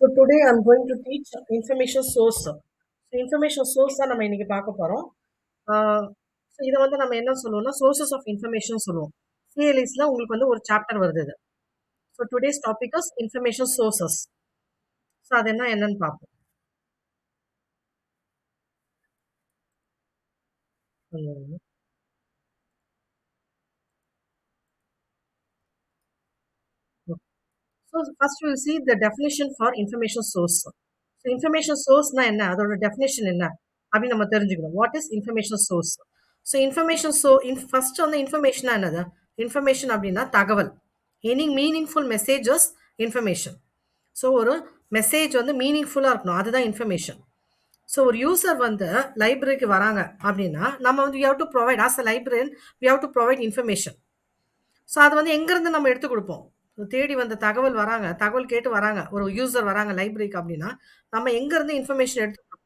So today I'm going to teach information source. So information source தான் நம்ம இன்னைக்கு பார்க்க போறோம். ஸோ இதை வந்து நம்ம என்ன சொல்லுவோம்னா சோர்சஸ் ஆஃப் இன்ஃபர்மேஷன் சொல்லுவோம். சிஎல்இஸ்ல உங்களுக்கு வந்து ஒரு சாப்டர் வருது இது. So today's topic is information sources. So அது என்னன்னு பார்ப்போம். So first we'll see the definition for information source. So information source na என்ன அதோட definition என்ன அப்படின்னு நம்ம தெரிஞ்சுக்கணும். What is information source? So information first வந்து information என்னது? Information அப்படின்னா தகவல். Any meaningful messages information. So ஒரு மெசேஜ் வந்து மீனிங்ஃபுல்லாக இருக்கணும், அதுதான் இன்ஃபர்மேஷன். ஸோ ஒரு யூசர் வந்து லைப்ரரிக்கு வராங்க அப்படின்னா நம்ம வந்து we have to provide as a librarian we have to provide information. So அது வந்து எங்கேருந்து நம்ம எடுத்து கொடுப்போம்? தேடி வந்த தகவல் கேட்டு வராங்க, ஒரு யூசர் வராங்க லைப்ரரிக்கு அப்படின்னா நம்ம எங்கேருந்து இன்ஃபர்மேஷன் எடுத்து கொடுப்போம்?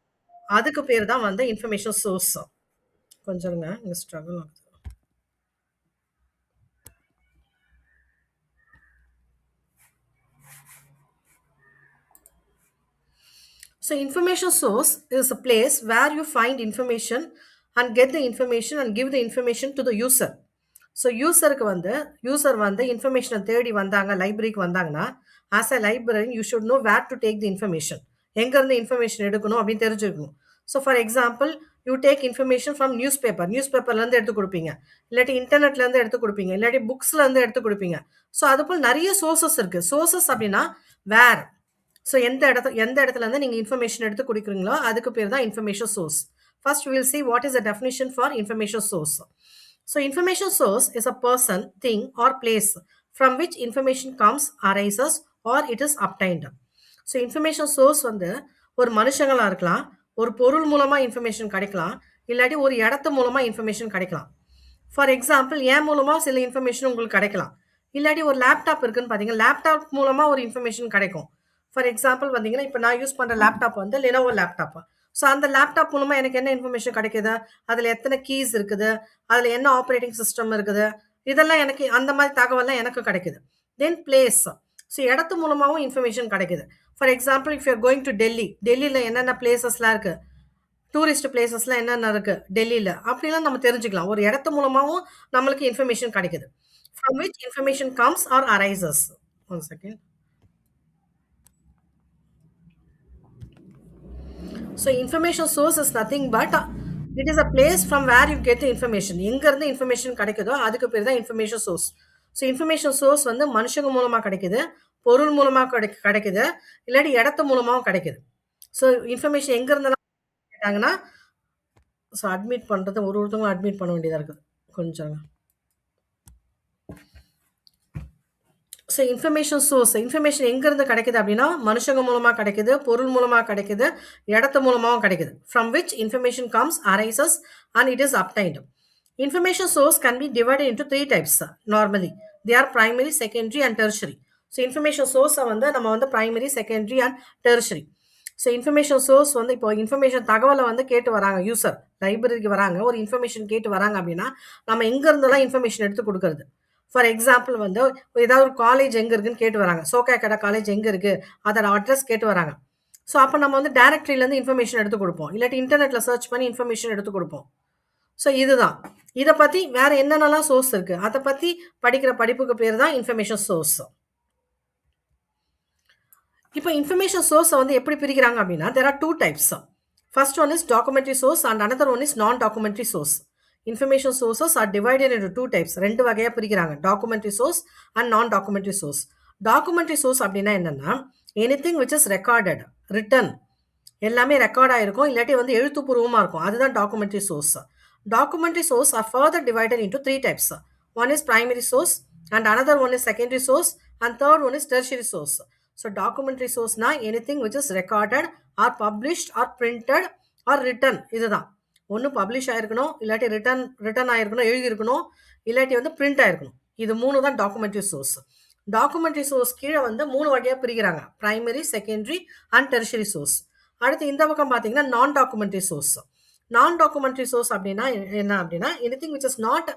அதுக்கு பேர் தான் வந்து இன்ஃபர்மேஷன் சோர்ஸ். கொஞ்சம்ங்க இங்கே ஸ்ட்ரகிள் ஆகுது. So information source is a place where you find information and get the information and give the information to the user. So user வந்து இன்ஃபர்மேஷனை தேடி வந்தாங்க, லைப்ரரிக்கு வந்தாங்கன்னா as a library you should know where to take the information. எங்கேருந்து information எடுக்கணும் அப்படின்னு தெரிஞ்சுக்கணும். So for example you take information from நியூஸ்பேப்பர்லேருந்து எடுத்து கொடுப்பீங்க, இல்லாட்டி இன்டர்நெட்லேருந்து எடுத்து கொடுப்பீங்க, இல்லாட்டி புக்ஸ்லேருந்து எடுத்து கொடுப்பீங்க. ஸோ அதுபோல் நிறைய சோர்சஸ் இருக்குது. சோர்சஸ் அப்படின்னா வேர். ஸோ எந்த இடத்துல இருந்து நீங்கள் இன்ஃபர்மேஷன் எடுத்து கொடுக்குறீங்களோ அதுக்கு பேர் தான் information source. First will see what is the definition for information source. So information source is a person, thing or place from which information comes, arises or it is obtained. So information source வந்து ஒரு மனுஷங்களா இருக்கலாம், ஒரு பொருள் மூலமா information கிடைக்கலாம், இல்லாட்டி ஒரு இடத்து மூலமா இன்ஃபர்மேஷன் கிடைக்கலாம். ஃபார் எக்ஸாம்பிள் என் மூலமா சில இன்ஃபர்மேஷன் உங்களுக்கு கிடைக்கலாம், இல்லாட்டி ஒரு லேப்டாப் இருக்குன்னு பார்த்தீங்கன்னா லேப்டாப் மூலமா ஒரு இன்ஃபர்மேஷன் கிடைக்கும். ஃபார் எக்ஸாம்பிள் பார்த்தீங்கன்னா இப்போ நான் யூஸ் பண்ணுற லேப்டாப் வந்து லெனோவோ லேப்டாப். ஸோ அந்த லேப்டாப் மூலமாக எனக்கு என்ன இன்ஃபர்மேஷன் கிடைக்குது, அதில் எத்தனை கீஸ் இருக்குது, அதில் என்ன ஆப்ரேட்டிங் சிஸ்டம் இருக்குது, இதெல்லாம் எனக்கு அந்த மாதிரி தகவல்லாம் எனக்கு கிடைக்குது. தென் பிளேஸ். ஸோ இடத்து மூலமாகவும் இன்ஃபர்மேஷன் கிடைக்குது. For example if your going to டெல்லியில் என்னென்ன பிளேசஸ்லாம் இருக்குது, டூரிஸ்ட் பிளேசஸ்லாம் என்னென்ன இருக்குது டெல்லியில், அப்படிலாம் நம்ம தெரிஞ்சுக்கலாம். ஒரு இடத்து மூலமாகவும் நம்மளுக்கு இன்ஃபர்மேஷன் கிடைக்குது. From which information comes or arises. One second. So information source is nothing but it is a place from where you get the information. எங்கேருந்து இன்ஃபர்மேஷன் கிடைக்குதோ அதுக்கு பேர் தான் information source. So information source வந்து மனுஷங்க மூலமாக கிடைக்குது, பொருள் மூலமாக கிடைக்குது, இல்லாட்டி இடத்து மூலமாகவும் கிடைக்குது. ஸோ இன்ஃபர்மேஷன் எங்கேருந்தெல்லாம் கேட்டாங்கன்னா ஸோ அட்மிட் பண்ணுறது ஒருத்தவங்களும் அட்மிட் பண்ண வேண்டியதாக இருக்குது கொஞ்சம். ஸோ இன்ஃபர்மேஷன் எங்கேருந்து கிடைக்குது அப்படின்னா மனுஷங்க மூலமாக கிடைக்குது, பொருள் மூலமாக கிடைக்குது, இடத்து மூலமாகவும் கிடைக்குது. From which information comes, arises and it is obtained. Information source can be divided into 3 types. Normally they are primary, secondary and tertiary. So information சோர்ஸை வந்து நம்ம வந்து primary, secondary and tertiary. So information source வந்து இப்போ information தகவலை வந்து கேட்டு வராங்க, யூசர் லைப்ரரிக்கு வராங்க, ஒரு இன்ஃபர்மேஷன் கேட்டு வராங்க அப்படின்னா நம்ம எங்கேருந்தெல்லாம் இன்ஃபர்மேஷன் எடுத்து கொடுக்கறது. ஃபார் எக்ஸாம்பிள் வந்து ஏதாவது ஒரு காலேஜ் எங்கே இருக்குன்னு கேட்டு வராங்க, சோகாகடா காலேஜ் எங்கே இருக்குது அதோட அட்ரஸ் கேட்டு வராங்க. ஸோ அப்போ நம்ம வந்து டைரக்டரியிலேருந்து இன்ஃபர்மேஷன் எடுத்து கொடுப்போம், இல்லாட்டி இன்டர்நெட்டில் சர்ச் பண்ணி இன்ஃபர்மேஷன் எடுத்து கொடுப்போம். ஸோ இதுதான். இதை பற்றி வேறு என்னென்னலாம் சோர்ஸ் இருக்குது அதை பற்றி படிக்கிற படிப்புக்கு பேர் தான் இன்ஃபர்மேஷன் சோர்ஸ். இப்போ இன்ஃபர்மேஷன் சோர்ஸை வந்து எப்படி பிரிக்கிறாங்க அப்படின்னா there are 2 types. First one is documentary source and another one is non-documentary source. Information sources are divided into 2 types. ரெண்டு வகையாக பிரிக்கிறாங்க, documentary source and non-documentary source. documentary source அப்படின்னா என்னன்னா anything which is recorded, written, எல்லாமே record ஆகிருக்கும், இல்லாட்டி வந்து எழுத்துப்பூர்வமாக இருக்கும், அதுதான் documentary source. documentary source are further divided into 3 types. One is primary source and another one is secondary source and third one is tertiary source. So documentary source na anything which is recorded or published or printed or written. இதுதான். ஒன்று publish ஆயிருக்கணும், இல்லாட்டி return ஆயிருக்கணும், எழுதியிருக்கணும், இல்லாட்டி வந்து print ஆயிருக்கணும். இது 3 தான் டாக்குமெண்ட்ரி சோர்ஸ். டாக்குமெண்ட்ரி சோர்ஸ் கீழே வந்து 3 வகையாக பிரிக்கிறாங்க, primary, secondary and tertiary source. அடுத்து இந்த பக்கம் பார்த்தீங்கன்னா நான் டாக்குமெண்ட்ரி சோர்ஸ். நான் டாக்குமெண்ட்ரி சோர்ஸ் அப்படின்னா என்ன அப்படின்னா anything which is not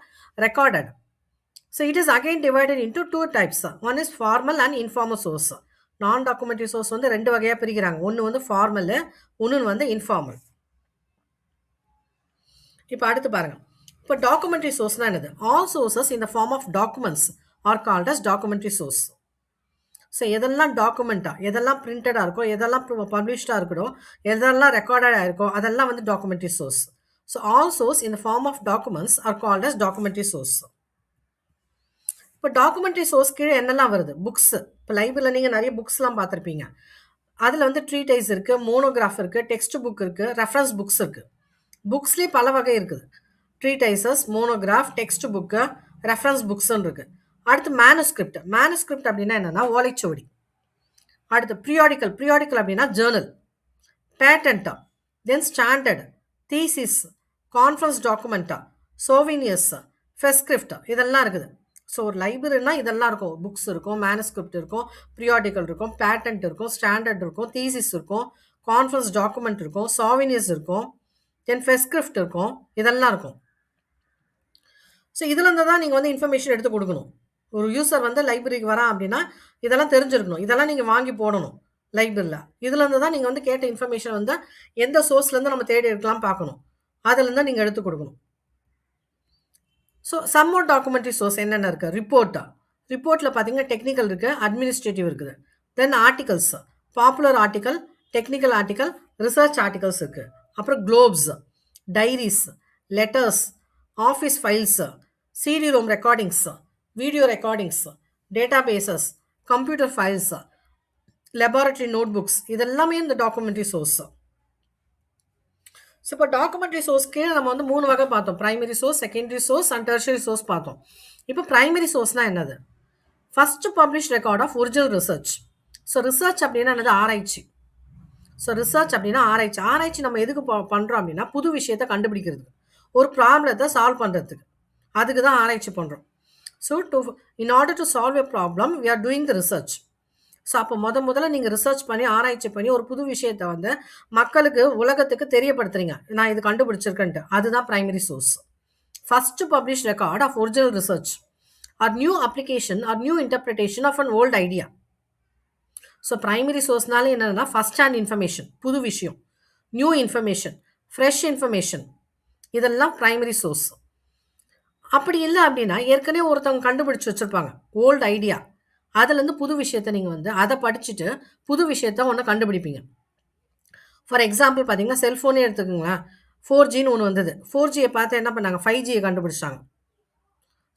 recorded. So it is again divided into 2 types. One is formal and informal source. நான் டாக்குமெண்ட்ரி சோர்ஸ் வந்து 2 வகையா பிரிக்கிறாங்க. ஒண்ணு வந்து ஃபார்மல், இன்னொன்னு வந்து இன்ஃபார்மல். இப்ப அடுத்து பாருங்க. இப்ப டாக்குமெண்ட்ரி சோர்ஸ்னா என்னது? All sources in the form of documents are called as documentary source. So எதெல்லாம் டாக்குமெண்ட்டா, எதெல்லாம் பிரிண்டடா இருக்கோ, எதெல்லாம் பப்ளிஷ்டா இருக்கோ, எதெல்லாம் ரெக்கார்டடா இருக்கோ, அதெல்லாம் வந்து documentary source. So all source in the form of documents are called as documentary source. இப்போ டாக்குமெண்ட்ரி சோர்ஸ் கீழே என்னெல்லாம் வருது? புக்ஸ். இப்போ லைப்ரரியில் நீங்கள் நிறைய புக்ஸ்லாம் பார்த்துருப்பீங்க. அதில் வந்து ட்ரீடைஸ் இருக்குது, மோனோகிராஃப் இருக்குது, டெக்ஸ்ட் புக் இருக்குது, ரெஃபரன்ஸ் புக்ஸ் இருக்குது. புக்ஸ்லேயே பல வகை இருக்குது. ட்ரீடைசஸ், மோனோகிராஃப், டெக்ஸ்ட் புக்கு, ரெஃபரன்ஸ் புக்ஸ்ன்னு இருக்குது. அடுத்து மேனுஸ்கிரிப்ட். மேனுஸ்கிரிப்ட் அப்படின்னா என்னென்னா ஓலைச்சுவடி. அடுத்து ப்ரியாடிக்கல். ப்ரியாடிக்கல் அப்படின்னா ஜேர்னல். பேட்டன்ட்டா, தென் ஸ்டாண்டர்ட், தீசிஸ், கான்ஃபரன்ஸ் டாக்குமெண்ட்டா, சோவினியர்ஸ், ஃபெஸ்கிரிப்ட், இதெல்லாம் இருக்குது. ஸோ ஒரு லைப்ரரினா இதெல்லாம் இருக்கும். புக்ஸ் இருக்கும், மேனுஸ்கிரிப்ட் இருக்கும், ப்ரியாடிக்கல் இருக்கும், பேட்டன்ட் இருக்கும், ஸ்டாண்டர்ட் இருக்கும், தீசிஸ் இருக்கும், கான்ஃபரன்ஸ் டாக்குமெண்ட் இருக்கும், சோவினியர்ஸ் இருக்கும், தென் ஃபெஸ்கிரிப்ட் இருக்கும், இதெல்லாம் இருக்கும். ஸோ இதுலேருந்து தான் நீங்கள் வந்து இன்ஃபர்மேஷன் எடுத்து கொடுக்கணும். ஒரு யூசர் வந்து லைப்ரரிக்கு வரான் அப்படின்னா இதெல்லாம் தெரிஞ்சிருக்கணும். இதெல்லாம் நீங்கள் வாங்கி போடணும் லைப்ரரியில். இதுலேருந்து தான் நீங்கள் வந்து கேட்ட இன்ஃபர்மேஷன் வந்து எந்த சோர்ஸ்லேருந்து நம்ம தேடி எடுக்கலாம் பார்க்கணும். அதுலேருந்து நீங்கள் எடுத்து கொடுக்கணும். So some more documentary source என்னென்ன இருக்குது? ரிப்போர்ட்டா. ரிப்போர்ட்டில் பார்த்தீங்கன்னா டெக்னிக்கல் இருக்குது, அட்மினிஸ்ட்ரேட்டிவ் இருக்குது. Then articles, popular article, technical article, research articles இருக்குது. அப்புறம் globes, diaries, letters, office files, CD ROM recordings, video recordings, data bases, computer files, laboratory note books, இதெல்லாமே இந்த டாக்குமெண்ட்ரி சோர்ஸ். ஸோ இப்போ டாக்குமெண்ட்ரி சோர்ஸ்க்கு நம்ம வந்து 3 வகை பார்த்தோம். Primary source, secondary source and tertiary source பார்த்தோம். இப்போ பிரைமரி சோர்ஸ்னா என்னது? First publish record of original research. So research அப்படின்னா என்னது? ஆராய்ச்சி. ஸோ ரிசர்ச் அப்படின்னா ஆராய்ச்சி. ஆராய்ச்சி நம்ம எதுக்கு பண்ணுறோம் அப்படின்னா புது விஷயத்தை கண்டுபிடிக்கிறது, ஒரு ப்ராப்ளத்தை சால்வ் பண்ணுறதுக்கு, அதுக்கு தான் ஆராய்ச்சி பண்ணுறோம். So in order to solve a problem we are doing the research. So அப்போ முதல்ல நீங்கள் ரிசர்ச் பண்ணி ஆராய்ச்சி பண்ணி ஒரு புது விஷயத்தை வந்து மக்களுக்கு, உலகத்துக்கு தெரியப்படுத்துறீங்க, நான் இது கண்டுபிடிச்சிருக்கேன்ட்டு. அதுதான் primary source. First publish record of original research or new application or new interpretation of an old idea. So primary சோர்ஸ்னால என்னன்னா ஃபர்ஸ்ட் ஹேண்ட் இன்ஃபர்மேஷன், புது விஷயம், நியூ இன்ஃபர்மேஷன், ஃப்ரெஷ் இன்ஃபர்மேஷன், இதெல்லாம் பிரைமரி சோர்ஸ். அப்படி இல்லை அப்படின்னா ஏற்கனவே ஒருத்தவங்க கண்டுபிடிச்சு வச்சுருப்பாங்க ஓல்டு ஐடியா, அதுலேருந்து புது விஷயத்தை நீங்கள் வந்து அதை படிச்சுட்டு புது விஷயத்த ஒன்று கண்டுபிடிப்பீங்க. ஃபார் எக்ஸாம்பிள் பார்த்தீங்கன்னா செல்ஃபோனே எடுத்துக்கோங்களேன். 4Gன்னு ஒன்று வந்தது. 4Gயை பார்த்து என்ன பண்ணாங்க? 5Gயை கண்டுபிடிச்சாங்க.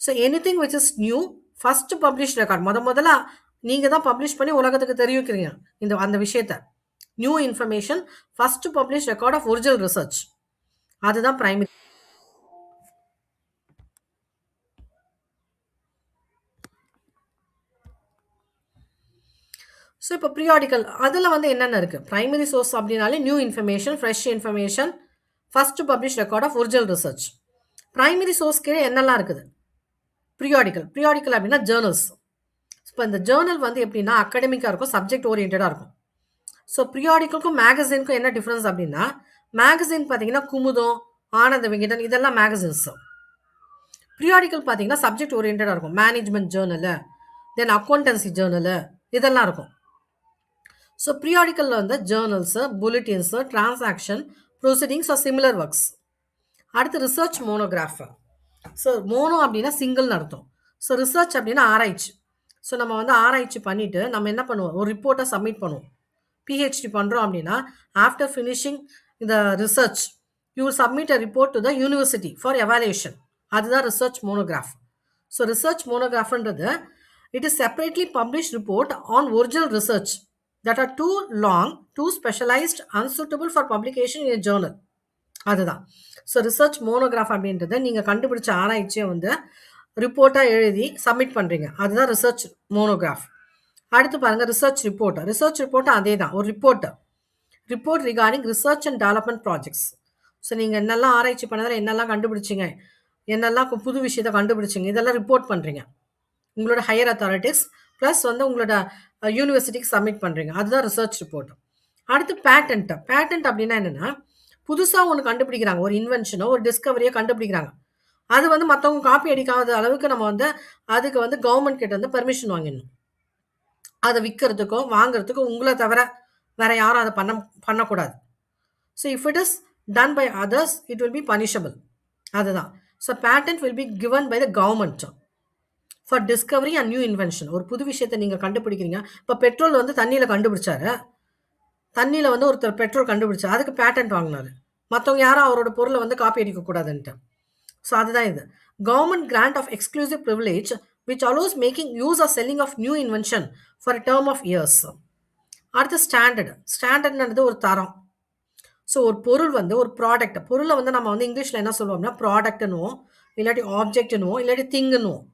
So anything which is new first publish record, முதல்ல நீங்கள் தான் பப்ளிஷ் பண்ணி உலகத்துக்கு தெரிவிக்கிறீங்க அந்த விஷயத்த. New information, first publish record of original research, அதுதான் பிரைமரி. ஸோ இப்போ ப்ரியாடிக்கல் அதில் வந்து என்னென்ன இருக்குது? ப்ரைமரி சோர்ஸ் அப்படின்னாலே new information, fresh information, first publish record of original research. Primary source கீழே என்னெல்லாம் இருக்குது? ப்ரியாடிக்கல். ப்ரியாடிக்கல் அப்படின்னா ஜேர்னல்ஸ். இப்போ இந்த ஜேர்னல் வந்து எப்படின்னா அகடமிக்காக இருக்கும், சப்ஜெக்ட் ஓரியன்டாக இருக்கும். ஸோ ப்ரியாடிக்கலுக்கும் மேகசினுக்கும் என்ன டிஃப்ரென்ஸ் அப்படின்னா, மேகசின் பார்த்தீங்கன்னா குமுதம், ஆனந்த விகடன், இதெல்லாம் மேகசின்ஸ். ப்ரியாடிக்கல் பார்த்தீங்கன்னா சப்ஜெக்ட் ஓரியன்டாக இருக்கும். மேனேஜ்மெண்ட் ஜேர்னலு, தென் அக்கௌண்டன்சி ஜேர்னலு, இதெல்லாம் இருக்கும். ஸோ ப்ரியாடிக்கலில் வந்து journals, bulletins, transaction, proceedings or similar works. அடுத்து ரிசர்ச் மோனோகிராஃப். ஸோ மோனோ அப்படின்னா சிங்கிள்னு அர்த்தம். ஸோ ரிசர்ச் அப்படின்னா ஆராய்ச்சி. ஸோ நம்ம வந்து ஆராய்ச்சி பண்ணிவிட்டு நம்ம என்ன பண்ணுவோம்? ஒரு ரிப்போர்ட்டை சப்மிட் பண்ணுவோம். பிஹெச்டி பண்ணுறோம் அப்படின்னா ஆஃப்டர் ஃபினிஷிங் இந்த research you submit a report to the university for evaluation. அதுதான் ரிசர்ச் மோனோகிராஃப். ஸோ ரிசர்ச் மோனோகிராஃப்ன்றது it is separately publish report on original research that are too long, too specialized, unsuitable for publication in a journal. அதுதான். So research monograph அப்படின்றத நீங்கள் கண்டுபிடிச்ச ஆராய்ச்சியை வந்து ரிப்போர்ட்டாக எழுதி submit பண்ணுறீங்க, அதுதான் ரிசர்ச் மோனோகிராஃப். அடுத்து பாருங்கள் ரிசர்ச் ரிப்போர்ட். ரிசர்ச் ரிப்போர்ட்டு அதே தான், ஒரு report regarding research and development projects. So நீங்கள் என்னெல்லாம் ஆராய்ச்சி பண்ணதில் என்னெல்லாம் கண்டுபிடிச்சிங்க, என்னெல்லாம் புது விஷயத்தை கண்டுபிடிச்சிங்க, இதெல்லாம் ரிப்போர்ட் பண்ணுறீங்க உங்களோட ஹையர் அத்தாரிட்டிஸ் ப்ளஸ் வந்து உங்களோட யூனிவர்சிட்டிக்கு சப்மிட் பண்ணுறீங்க, அதுதான் ரிசர்ச் ரிப்போர்ட். அடுத்து பேட்டன்ட். பேட்டன்ட் அப்படின்னா என்னென்னா புதுசாக ஒன்று கண்டுபிடிக்கிறாங்க, ஒரு இன்வென்ஷனோ ஒரு டிஸ்கவரியோ கண்டுபிடிக்கிறாங்க, அது வந்து மற்றவங்க காப்பி அடிக்காத அளவுக்கு நம்ம வந்து அதுக்கு வந்து கவர்மெண்ட் கிட்ட வந்து பெர்மிஷன் வாங்கிடணும். அதை விற்கிறதுக்கோ வாங்குறதுக்கோ உங்களை தவிர வேற யாரும் அதை பண்ணக்கூடாது. So if it is done by others it will be punishable. அதுதான். So patent will be given by the government for discovery and new invention. ஒரு புது விஷயத்தை நீங்கள் கண்டுபிடிக்கிறீங்க. இப்போ பெட்ரோல் வந்து தண்ணியில் கண்டுபிடிச்சாரு. தண்ணியில் வந்து ஒருத்தர் பெட்ரோல் கண்டுபிடிச்சார், அதுக்கு பேட்டன்ட் வாங்கினாரு. மற்றவங்க யாரும் அவரோட பொருளை வந்து காப்பி அடிக்கக்கூடாதுன்ட்டு. ஸோ அதுதான் இது. Government grant of exclusive privilege which allows making use or selling of new invention for a term of years. அடுத்து ஸ்டாண்டர்டு. ஸ்டாண்டர்ட்ன்றது ஒரு தரம். ஸோ ஒரு பொருள் வந்து ஒரு ப்ராடக்ட், பொருளை வந்து நம்ம வந்து இங்கிலீஷில் என்ன சொல்லுவோம்னா ப்ராடக்ட்னுவோம், இல்லாட்டி ஆப்ஜெக்ட்னுவோம், இல்லாட்டி திங்குன்னுவோம்.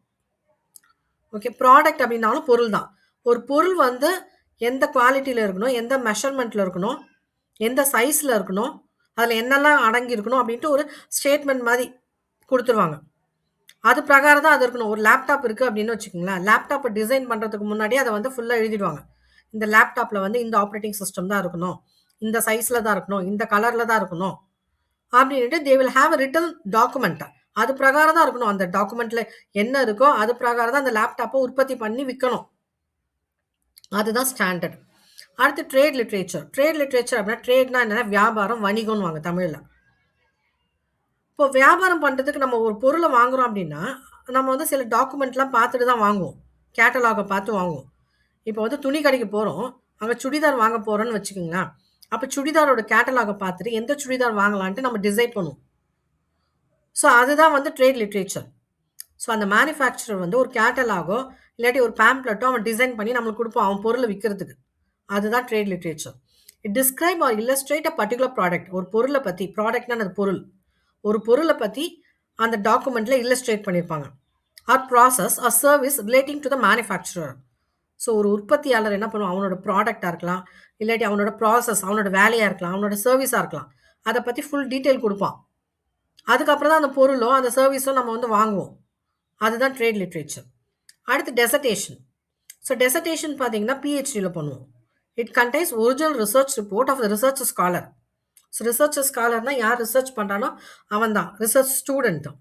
ஓகே, ப்ராடக்ட் அப்படின்னாலும் பொருள் தான். ஒரு பொருள் வந்து எந்த குவாலிட்டியில் இருக்கணும், எந்த மெஷர்மெண்ட்டில் இருக்கணும், எந்த சைஸில் இருக்கணும், அதில் என்னெல்லாம் அடங்கி இருக்கணும் அப்படின்ட்டு ஒரு ஸ்டேட்மெண்ட் மாதிரி கொடுத்துருவாங்க. அது பிரகாரம் தான் அது இருக்கணும். ஒரு லேப்டாப் இருக்குது அப்படின்னு வச்சுக்கோங்களேன், லேப்டாப்பை டிசைன் பண்ணுறதுக்கு முன்னாடியே அதை வந்து ஃபுல்லாக எழுதிடுவாங்க. இந்த லேப்டாப்பில் வந்து இந்த ஆப்ரேட்டிங் சிஸ்டம் தான் இருக்கணும், இந்த சைஸில் தான் இருக்கணும், இந்த கலரில் தான் இருக்கணும் அப்படின்ட்டு they will have a written document. அது பிரகாரம் தான் இருக்கணும். அந்த டாக்குமெண்ட்டில் என்ன இருக்கோ அது பிரகாரம் தான் அந்த லேப்டாப்பை உற்பத்தி பண்ணி விற்கணும். அதுதான் ஸ்டாண்டர்ட். அடுத்து ட்ரேட் லிட்ரேச்சர். ட்ரேட் லிட்ரேச்சர் அப்படின்னா ட்ரேட்னா என்னன்னா வியாபாரம், வணிகம்னு வாங்க தமிழில். இப்போ வியாபாரம் பண்ணுறதுக்கு நம்ம ஒரு பொருளை வாங்குறோம் அப்படின்னா நம்ம வந்து சில டாக்குமெண்ட்லாம் பார்த்துட்டு தான் வாங்குவோம். கேட்டலாகை பார்த்து வாங்குவோம். இப்போ வந்து துணி கடைக்கு போகிறோம், அங்கே சுடிதார் வாங்க போகிறோன்னு வச்சுக்கோங்களேன். அப்போ சுடிதாரோட கேட்டலாகை பார்த்துட்டு எந்த சுடிதார் வாங்கலான்ட்டு நம்ம டிசைட் பண்ணுவோம். ஸோ அதுதான் வந்து ட்ரேட் லிட்ரேச்சர். ஸோ அந்த மேனுஃபேக்சரர் வந்து ஒரு கேட்டலாகோ இல்லாட்டி ஒரு பேம்ப்ளெட்டோ அவன் டிசைன் பண்ணி நம்மளுக்கு கொடுப்போம் அவன் பொருளை விற்கிறதுக்கு. அதுதான் trade literature. It describe or illustrate a particular product. ஒரு பொருளை பற்றி, ப்ராடக்ட்னா அது பொருள், ஒரு பொருளை பற்றி அந்த டாக்குமெண்ட்டில் இல்லஸ்ட்ரேட் பண்ணியிருப்பாங்க. Or process or service relating to the manufacturer. So ஒரு உற்பத்தியாளர் என்ன பண்ணுவான், அவனோட ப்ராடக்டாக இருக்கலாம், இல்லாட்டி அவனோட ப்ராசஸ், அவனோட வேலையாக இருக்கலாம், அவனோட சர்வீஸாக இருக்கலாம், அதை பற்றி ஃபுல் டீட்டெயில் கொடுப்பான். அதுக்கப்புறம் தான் அந்த பொருளோ அந்த சர்வீஸோ நம்ம வந்து வாங்குவோம். அதுதான் ட்ரேட் லிட்ரேச்சர். அடுத்து டெசர்டேஷன். ஸோ டெசர்டேஷன் பார்த்தீங்கன்னா பிஹெச்டியில் பண்ணுவோம். It contains original research report of the research scholar. So research ஸ்காலர்னா யார் ரிசர்ச் பண்ணுறானோ அவன் தான் ரிசர்ச் ஸ்டூடெண்ட்டும்.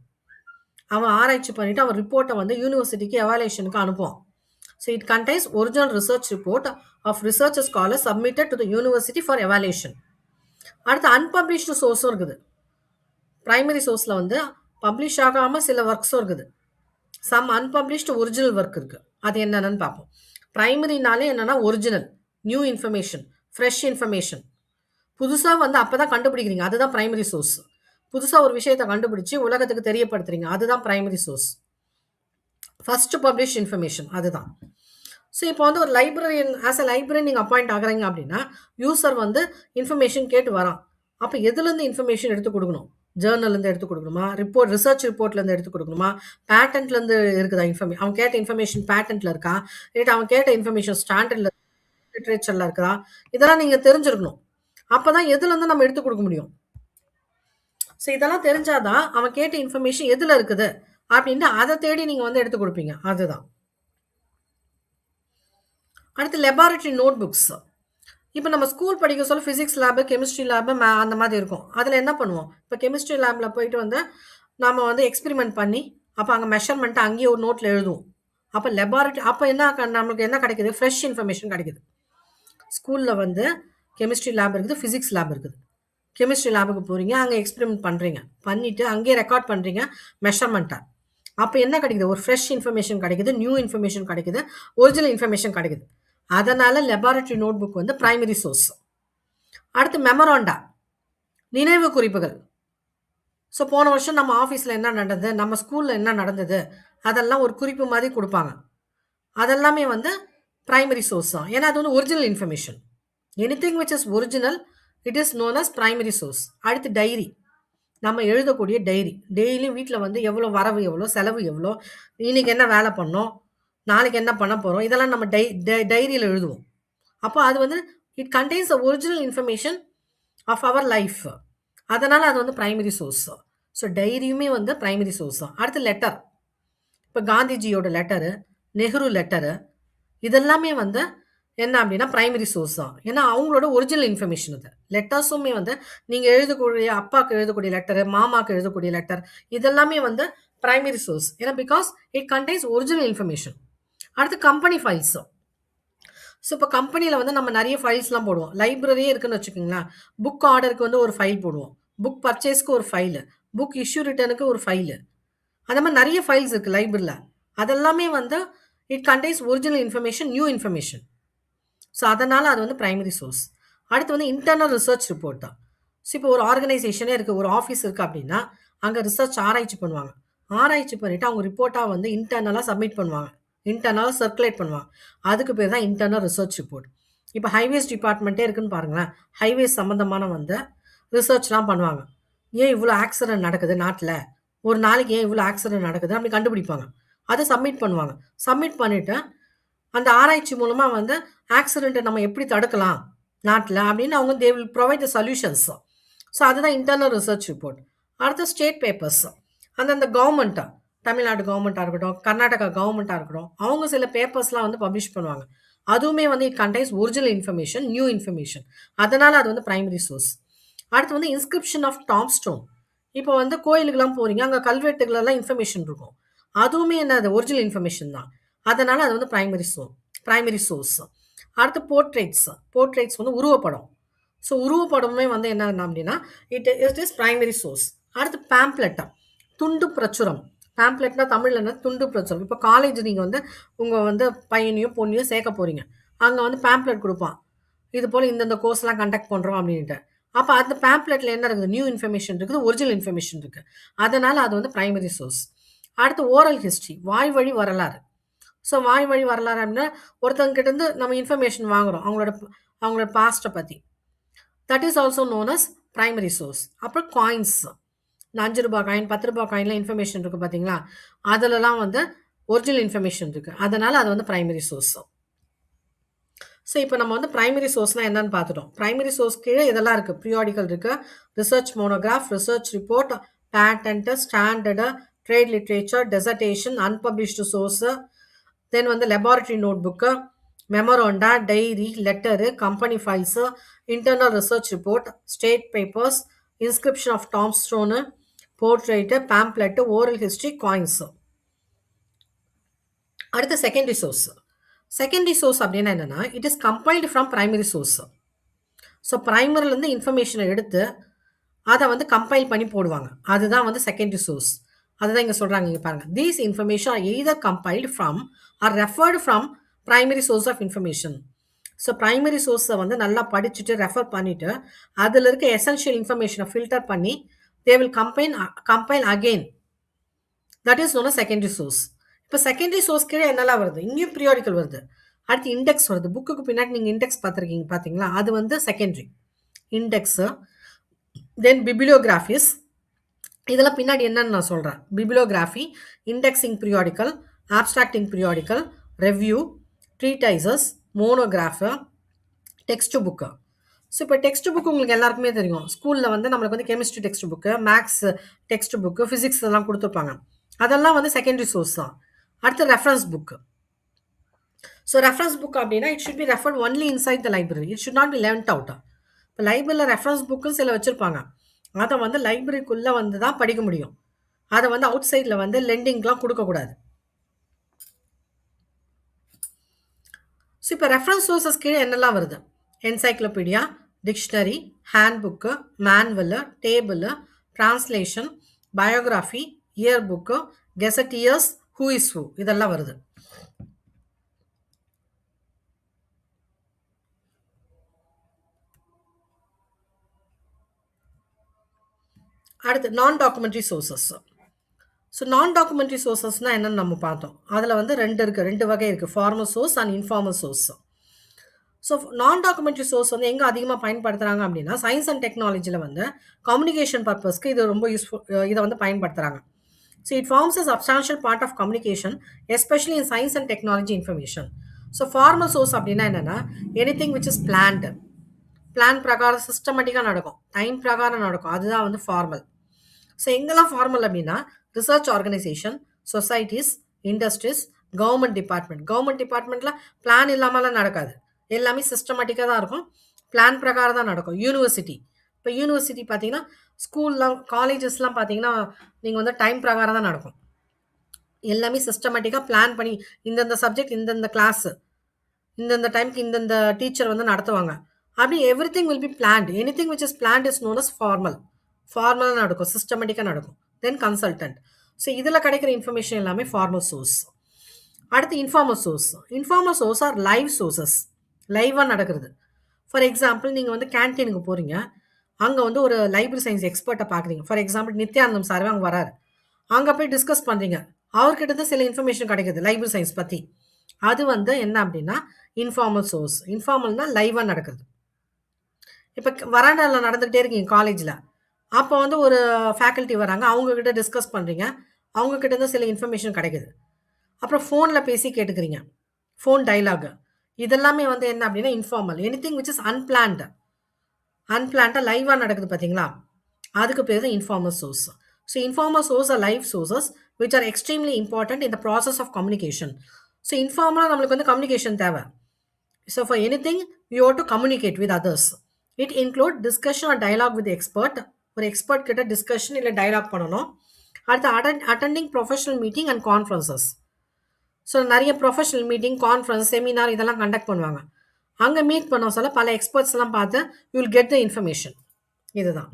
அவன் ஆராய்ச்சி பண்ணிவிட்டு அவன் ரிப்போர்ட்டை வந்து யூனிவர்சிட்டிக்கு எவாலுவேஷனுக்கு அனுப்புவான். So it contains original research report of research scholar submitted to the university for evaluation. அடுத்து அன்பப்ளிஷ்டு சோர்ஸும் இருக்குது. ப்ரைமரி சோர்ஸில் வந்து பப்ளிஷ் ஆகாமல் சில ஒர்க்ஸும் இருக்குது. சம் அன்பப்ளிஷ்டு ஒரிஜினல் ஒர்க் இருக்குது. அது என்னென்னு பார்ப்போம். ப்ரைமரினாலே என்னென்னா original, new information, fresh information. புதுசாக வந்து அப்போ தான் கண்டுபிடிக்கிறீங்க, அதுதான் ப்ரைமரி சோர்ஸ். புதுசாக ஒரு விஷயத்தை கண்டுபிடிச்சி உலகத்துக்கு தெரியப்படுத்துறீங்க, அதுதான் primary source. First publish information அதுதான். ஸோ இப்போ வந்து ஒரு லைப்ரரியன், ஆஸ் அ லைப்ரரியன் நீங்கள் அப்பாயிண்ட் ஆகுறீங்க அப்படின்னா யூசர் வந்து இன்ஃபர்மேஷன் கேட்டு வரான். அப்போ எதுலேருந்து இன்ஃபர்மேஷன் எடுத்து கொடுக்கணும்? ஜேர்னல்லேருந்து எடுத்து கொடுக்கணுமா, ரிசர்ச் ரிப்போர்ட்லேருந்து எடுத்து கொடுக்கணுமா, பேட்டன்ட்லேருந்து இருக்குதா அவன் கேட்ட இன்ஃபர்மேஷன் பேட்டன்ட்டில் இருக்கா, இல்லாட்டி அவன் கேட்ட இன்ஃபர்மேஷன் ஸ்டாண்டர்டில் லிட்ரேச்சரில் இருக்குதா, இதெல்லாம் நீங்கள் தெரிஞ்சிருக்கணும். அப்போ தான் எதுலேருந்து நம்ம எடுத்து கொடுக்க முடியும். ஸோ இதெல்லாம் தெரிஞ்சாதான் அவன் கேட்ட இன்ஃபர்மேஷன் எதில் இருக்குது அப்படின்ட்டு அதை தேடி நீங்கள் வந்து எடுத்து கொடுப்பீங்க. அதுதான். அடுத்து லெபார்டரி நோட் புக்ஸ். இப்போ நம்ம ஸ்கூல் படிக்க சொல்ல ஃபிசிக்ஸ் லேபு, கெமிஸ்ட்ரி லேபு, அந்த மாதிரி இருக்கும். அதில் என்ன பண்ணுவோம், இப்போ கெமிஸ்ட்ரி லேபில் போயிட்டு வந்து நம்ம வந்து எக்ஸ்பெரிமெண்ட் பண்ணி அப்போ அங்கே மெஷர்மெண்ட்டை அங்கேயே ஒரு நோட்டில் எழுதுவோம். அப்போ லெபார்டரி அப்போ என்ன நம்மளுக்கு என்ன கிடைக்குது, ஃப்ரெஷ் இன்ஃபர்மேஷன் கிடைக்குது. ஸ்கூலில் வந்து கெமிஸ்ட்ரி லேப் இருக்குது, ஃபிசிக்ஸ் லேப் இருக்குது. கெமிஸ்ட்ரி லேபுக்கு போகிறீங்க, அங்கே எக்ஸ்பெரிமெண்ட் பண்ணுறீங்க, பண்ணிவிட்டு அங்கேயே ரெக்கார்ட் பண்ணுறீங்க மெஷர்மெண்ட்டை. அப்போ என்ன கிடைக்குது, ஒரு ஃப்ரெஷ் இன்ஃபர்மேஷன் கிடைக்குது, நியூ இன்ஃபர்மேஷன் கிடைக்குது, ஒரிஜினல் இன்ஃபர்மேஷன் கிடைக்குது. அதனால் லெபார்டரி நோட் புக் வந்து ப்ரைமரி சோர்ஸ். அடுத்து மெமராண்டா, நினைவு குறிப்புகள். ஸோ போன வருஷம் நம்ம ஆஃபீஸில் என்ன நடந்தது, நம்ம ஸ்கூலில் என்ன நடந்தது, அதெல்லாம் ஒரு குறிப்பு மாதிரி கொடுப்பாங்க. அதெல்லாமே வந்து ப்ரைமரி சோர்ஸ் தான். ஏன்னா அது வந்து original information. Anything which is original it is known as primary source. அடுத்து டைரி, நம்ம எழுதக்கூடிய டைரி. டெய்லியும் வீட்டில் வந்து எவ்வளோ வரவு, எவ்வளோ செலவு, எவ்வளோ இன்னைக்கு என்ன வேலை பண்ணோம், நாளைக்கு என்ன பண்ண போகிறோம், இதெல்லாம் நம்ம டைரியில் எழுதுவோம். அப்போ அது வந்து it contains the original information of our life. அதனால் அது வந்து ப்ரைமரி சோர்ஸ். ஸோ டைரியுமே வந்து ப்ரைமரி சோர்ஸ் தான். அடுத்து லெட்டர். இப்போ காந்திஜியோட லெட்டரு, நெஹ்ரு லெட்டரு, இதெல்லாமே வந்து என்ன அப்படின்னா ப்ரைமரி சோர்ஸ் தான். ஏன்னா அவங்களோட ஒரிஜினல் இன்ஃபர்மேஷன் அது. லெட்டர்ஸுமே வந்து நீங்கள் எழுதக்கூடிய அப்பாவுக்கு எழுதக்கூடிய லெட்டரு, மாமாவுக்கு எழுதக்கூடிய லெட்டர், இதெல்லாமே வந்து ப்ரைமரி சோர்ஸ். ஏன்னா because it contains original information. அடுத்து கம்பெனி ஃபைல்ஸ். ஸோ இப்போ கம்பெனியில் வந்து நம்ம நிறைய ஃபைல்ஸ்லாம் போடுவோம். லைப்ரரியே இருக்குன்னு வச்சுக்கோங்களேன். புக் ஆர்டருக்கு வந்து ஒரு ஃபைல் போடுவோம். புக் பர்ச்சேஸ்க்கு ஒரு ஃபைலு. புக் இஷ்யூ ரிட்டர்னுக்கு ஒரு ஃபைலு. அந்த மாதிரி நிறைய ஃபைல்ஸ் இருக்குது லைப்ரரியில். அதெல்லாமே வந்து it contains original information, new information. So அதனால் அது வந்து பிரைமரி சோர்ஸ். அடுத்து வந்து இன்டர்னல் ரிசர்ச் ரிப்போர்ட் தான். ஸோ இப்போ ஒரு ஆர்கனைசேஷனே இருக்குது, ஒரு ஆஃபீஸ் இருக்குது அப்படின்னா அங்கே ரிசர்ச் ஆராய்ச்சி பண்ணுவாங்க. ஆராய்ச்சி பண்ணிவிட்டு அவங்க ரிப்போர்ட்டாக வந்து இன்டர்னலாக சப்மிட் பண்ணுவாங்க. இன்டர்னலாக சர்க்குலேட் பண்ணுவாங்க. அதுக்கு பேர் தான் இன்டர்னல் ரிசர்ச் ரிப்போர்ட். இப்போ ஹைவேஸ் டிபார்ட்மெண்ட்டே இருக்குன்னு பாருங்களேன். ஹைவேஸ் சம்மந்தமான வந்து ரிசர்ச்லாம் பண்ணுவாங்க. ஏன் இவ்வளோ ஆக்சிடென்ட் நடக்குது நாட்டில், ஒரு நாளைக்கு ஏன் இவ்வளோ ஆக்சிடென்ட் நடக்குது அப்படி கண்டுபிடிப்பாங்க. அதை சப்மிட் பண்ணுவாங்க. சப்மிட் பண்ணிவிட்டு அந்த ஆராய்ச்சி மூலமாக வந்து ஆக்சிடென்ட்டை நம்ம எப்படி தடுக்கலாம் நாட்டில் அப்படின்னு அவங்க they will provide the solutions. So அதுதான் இன்டர்னல் ரிசர்ச் ரிப்போர்ட். அடுத்து ஸ்டேட் பேப்பர்ஸ். அந்தந்த கவர்மெண்ட்டை, தமிழ்நாடு கவர்மெண்ட்டாக இருக்கட்டும், கர்நாடகா கவர்மெண்ட்டாக இருக்கட்டும், அவங்க சில பேப்பர்ஸ்லாம் வந்து பப்ளிஷ் பண்ணுவாங்க. அதுவுமே வந்து it contains original information, new information. அதனால் அது வந்து பிரைமரி சோர்ஸ். அடுத்து வந்து இன்ஸ்கிரிப்ஷன் ஆஃப் டாம் ஸ்டோன். இப்போ வந்து கோயிலுக்கெல்லாம் போகிறீங்க, அங்கே கல்வெட்டுகளெல்லாம் இன்ஃபர்மேஷன் இருக்கும். அதுவுமே என்னது ஒரிஜினல் இன்ஃபர்மேஷன் தான். அதனால் அது வந்து பிரைமரி சோர்ஸ். அடுத்து போர்ட்ரேட்ஸ் வந்து உருவப்படம். ஸோ உருவப்படமே வந்து என்ன அப்படின்னா இட் இஸ் பிரைமரி சோர்ஸ். அடுத்து பேம்ப்ளெட்டா, துண்டு பிரச்சுரம். பேம்ப்ளெட்னா தமிழில் என்ன, துண்டு பிரச்சுரம். இப்போ காலேஜ் நீங்கள் வந்து உங்கள் வந்து பையனையோ பொண்ணையோ சேர்க்க போகிறீங்க, அங்கே வந்து பேம்ப்ளெட் கொடுப்பான், இது போல் இந்தந்த கோர்ஸ்லாம் கண்டக்ட் பண்ணுறோம் அப்படின்ட்டு. அப்போ அந்த பேம்ப்ளெட்டில் என்ன இருக்குது, நியூ இன்ஃபர்மேஷன் இருக்குது, ஒரிஜினல் இன்ஃபர்மேஷன் இருக்குது. அதனால் அது வந்து பிரைமரி சோர்ஸ். அடுத்து ஓரல் ஹிஸ்ட்ரி, வாய் வழி வரலாறு. ஸோ வாய் வழி வரலாறு அப்படின்னா ஒருத்தவங்கிட்டேருந்து நம்ம இன்ஃபர்மேஷன் வாங்குகிறோம் அவங்களோட பாஸ்ட்டை பற்றி. That is also known as primary source. அப்புறம் காயின்ஸ், இந்த 5 ரூபாய் காயின், 10 ரூபாய் காயின்லாம் இன்ஃபர்மேஷன் இருக்குது பார்த்தீங்களா, அதிலலாம் வந்து ஒரிஜினல் இன்ஃபர்மேஷன் இருக்குது. அதனால் அது வந்து பிரைமரி சோர்ஸ். ஸோ இப்போ நம்ம வந்து பிரைமரி சோர்ஸ்னால் என்னன்னு பார்த்துட்டோம். பிரைமரி சோர்ஸ் கீழே இதெல்லாம் இருக்குது. ப்ரியாடிக்கல் இருக்குது, research monograph, research report, patent, standard, trade literature, dissertation, unpublished source, then வந்து laboratory note book, memoranda, diary, letter, company files, internal research report, state papers, inscription of tombstone, portrait, pamphlet, oral history, coins. அடுத்து secondary source அப்படின்னா என்னென்னா it is compiled from primary source. So ப்ரைமரிலேருந்து இன்ஃபர்மேஷனை எடுத்து அதை வந்து compile பண்ணி போடுவாங்க. அதுதான் வந்து செகண்டரி சோர்ஸ். அதுதான் இங்கே சொல்கிறாங்க, இங்கே பாருங்கள். These information are either compiled from or referred from primary source of information. So primary சோர்ஸை வந்து நல்லா படிச்சுட்டு ரெஃபர் பண்ணிவிட்டு அதில் இருக்க எசென்ஷியல் இன்ஃபர்மேஷனை ஃபில்டர் பண்ணி they will compile again. That is known secondary source. இப்போ செகண்டரி சோர்ஸ் கீழே என்னெல்லாம் வருது, இங்கேயும் பீரியாடிக்கல் வருது, அடுத்து இண்டெக்ஸ் வருது. புக்குக்கு பின்னாடி நீங்கள் இண்டெக்ஸ் பார்த்துருக்கீங்க பார்த்தீங்களா, அது வந்து செகண்டரி இண்டெக்ஸு. தென் பிபிலியோகிராஃபிஸ், இதெல்லாம் பின்னாடி என்னன்னு நான் சொல்கிறேன். Bibliography, indexing periodical, abstracting periodical, review, treatises, monograph, text book. So இப்போ டெக்ஸ்ட் புக்கு உங்களுக்கு எல்லாருக்குமே தெரியும். ஸ்கூலில் வந்து நம்மளுக்கு வந்து chemistry text book, maths text book, physics எல்லாம் கொடுத்துருப்பாங்க. அதெல்லாம் வந்து செகண்டரி சோர்ஸ் தான். அடுத்து reference book. So reference book அப்படின்னா it should be referred only inside the library, it should not be lent out. இப்போ லைப்ரரியில் ரெஃபரன்ஸ் புக்குன்னு சில வச்சுருப்பாங்க, அதை வந்து லைப்ரரிக்குள்ளே வந்து தான் படிக்க முடியும். அதை வந்து அவுட் சைடில் வந்து லெண்டிங்லாம் கொடுக்கக்கூடாது. ஸோ இப்போ ரெஃபரன்ஸ் சோர்ஸஸ் கீழே என்னெல்லாம் வருது, encyclopedia, dictionary, hand book, manual, table, translation, biography, year book, gazetteers, who is who, இதெல்லாம் வருது. அடுத்து non documentary sources. So non documentary சோர்சஸ்னால் என்னென்னு நம்ம பார்த்தோம். அதில் வந்து ரெண்டு வகை இருக்குது, formal source and informal source. So non documentary source வந்து எங்கே அதிகமாக பயன்படுத்துகிறாங்க அப்படின்னா சயின்ஸ் அண்ட் டெக்னாலஜியில் வந்து கம்யூனிகேஷன் பர்பஸ்க்கு இது ரொம்ப யூஸ்ஃபுல், இதை வந்து பயன்படுத்துகிறாங்க. So it forms a substantial part of communication especially in science and technology information. So formal source அப்படின்னா என்னென்னா எனிதிங் விச் இஸ் பிளான் பிரகாரம் சிஸ்டமேட்டிக்காக நடக்கும், டைம் பிரகாரம் நடக்கும், அதுதான் வந்து ஃபார்மல். ஸோ எங்கெல்லாம் ஃபார்மல் அப்படின்னா research organisation, societies, industries, government டிபார்ட்மெண்ட்டில் பிளான் இல்லாமலாம் நடக்காது, எல்லாமே சிஸ்டமேட்டிக்காக தான் இருக்கும், பிளான் பிரகாரம் தான் நடக்கும். இப்போ யூனிவர்சிட்டி பார்த்தீங்கன்னா ஸ்கூல்லாம் காலேஜஸ்லாம் பார்த்தீங்கன்னா நீங்கள் வந்து டைம் பிரகாரம் தான் நடக்கும். எல்லாமே சிஸ்டமேட்டிக்காக பிளான் பண்ணி இந்தந்த சப்ஜெக்ட் இந்தந்த கிளாஸு இந்தந்த டைம்க்கு இந்தந்த டீச்சர் வந்து நடத்துவாங்க. அப்படி everything will be planned. Anything which is planned is known as formal. ஃபார்மலா நடக்கும். சிஸ்டமேட்டிக்கா நடக்கும். தென் கன்சல்டன்ட். ஸோ இதில கிடைக்கிற இன்ஃபர்மேஷன் எல்லாமே ஃபார்மல் சோர்ஸ். அடுத்து informal source. Informal source are live sources. லைவா நடக்கிறது. ஃபார் எக்ஸாம்பிள் நீங்க வந்து கேன்டீனுக்கு போறீங்க. அங்க வந்து ஒரு லைப்ரரி சயன்ஸ் எக்ஸ்பர்ட்ட பார்க்குறீங்க. ஃபார் எக்ஸாம்பிள் நித்யானந்தம் சார்வே அங்க வராரு. அங்க போய் டிஸ்கஸ் பண்றீங்க. அவர்கிட்ட இருந்து சில இன்ஃபர்மேஷன் கிடைக்குது லைப்ரரி சயன்ஸ் பத்தி. அது வந்து என்ன அப்படின்னா இன்ஃபார்மல் சோர்ஸ். இன்ஃபார்மல்னா லைவா நடக்குது. இப்ப வராண்டால நடந்துகிட்டே இருக்கீங்க காலேஜ்ல. அப்போ வந்து ஒரு ஃபேக்கல்டி வராங்க. அவங்க கிட்ட டிஸ்கஸ் பண்றீங்க. அவங்க கிட்ட இருந்து சில இன்ஃபர்மேஷன் கிடைக்குது. அப்புறம் ஃபோன்ல பேசி கேட்டுக்கிறீங்க. Phone dialogue. இதெல்லாமே வந்து என்ன அப்படின்னா informal. Anything which is unplanned. அன்பிளான்டா லைவா நடக்குது பார்த்தீங்களா? அதுக்கு பேர் தான் informal source. So informal source are live sources which are extremely important in the process of communication. So இன்ஃபார்மலாக நம்மளுக்கு வந்து கம்யூனிகேஷன் தேவை. So for anything you have to communicate with others. It include discussion or dialogue with expert. ஒரு expert கிட்ட discussion இல்லை dialogue பண்ணணும். அடுத்து attending professional meeting and conferences. So நிறைய ப்ரொஃபஷனல் மீட்டிங், கான்ஃபரன்ஸ், செமினார் இதெல்லாம் கண்டக்ட் பண்ணுவாங்க. அங்கே மீட் பண்ண சொல்ல பல எக்ஸ்பர்ட்ஸ்லாம் பார்த்து you will get the information. இதுதான்.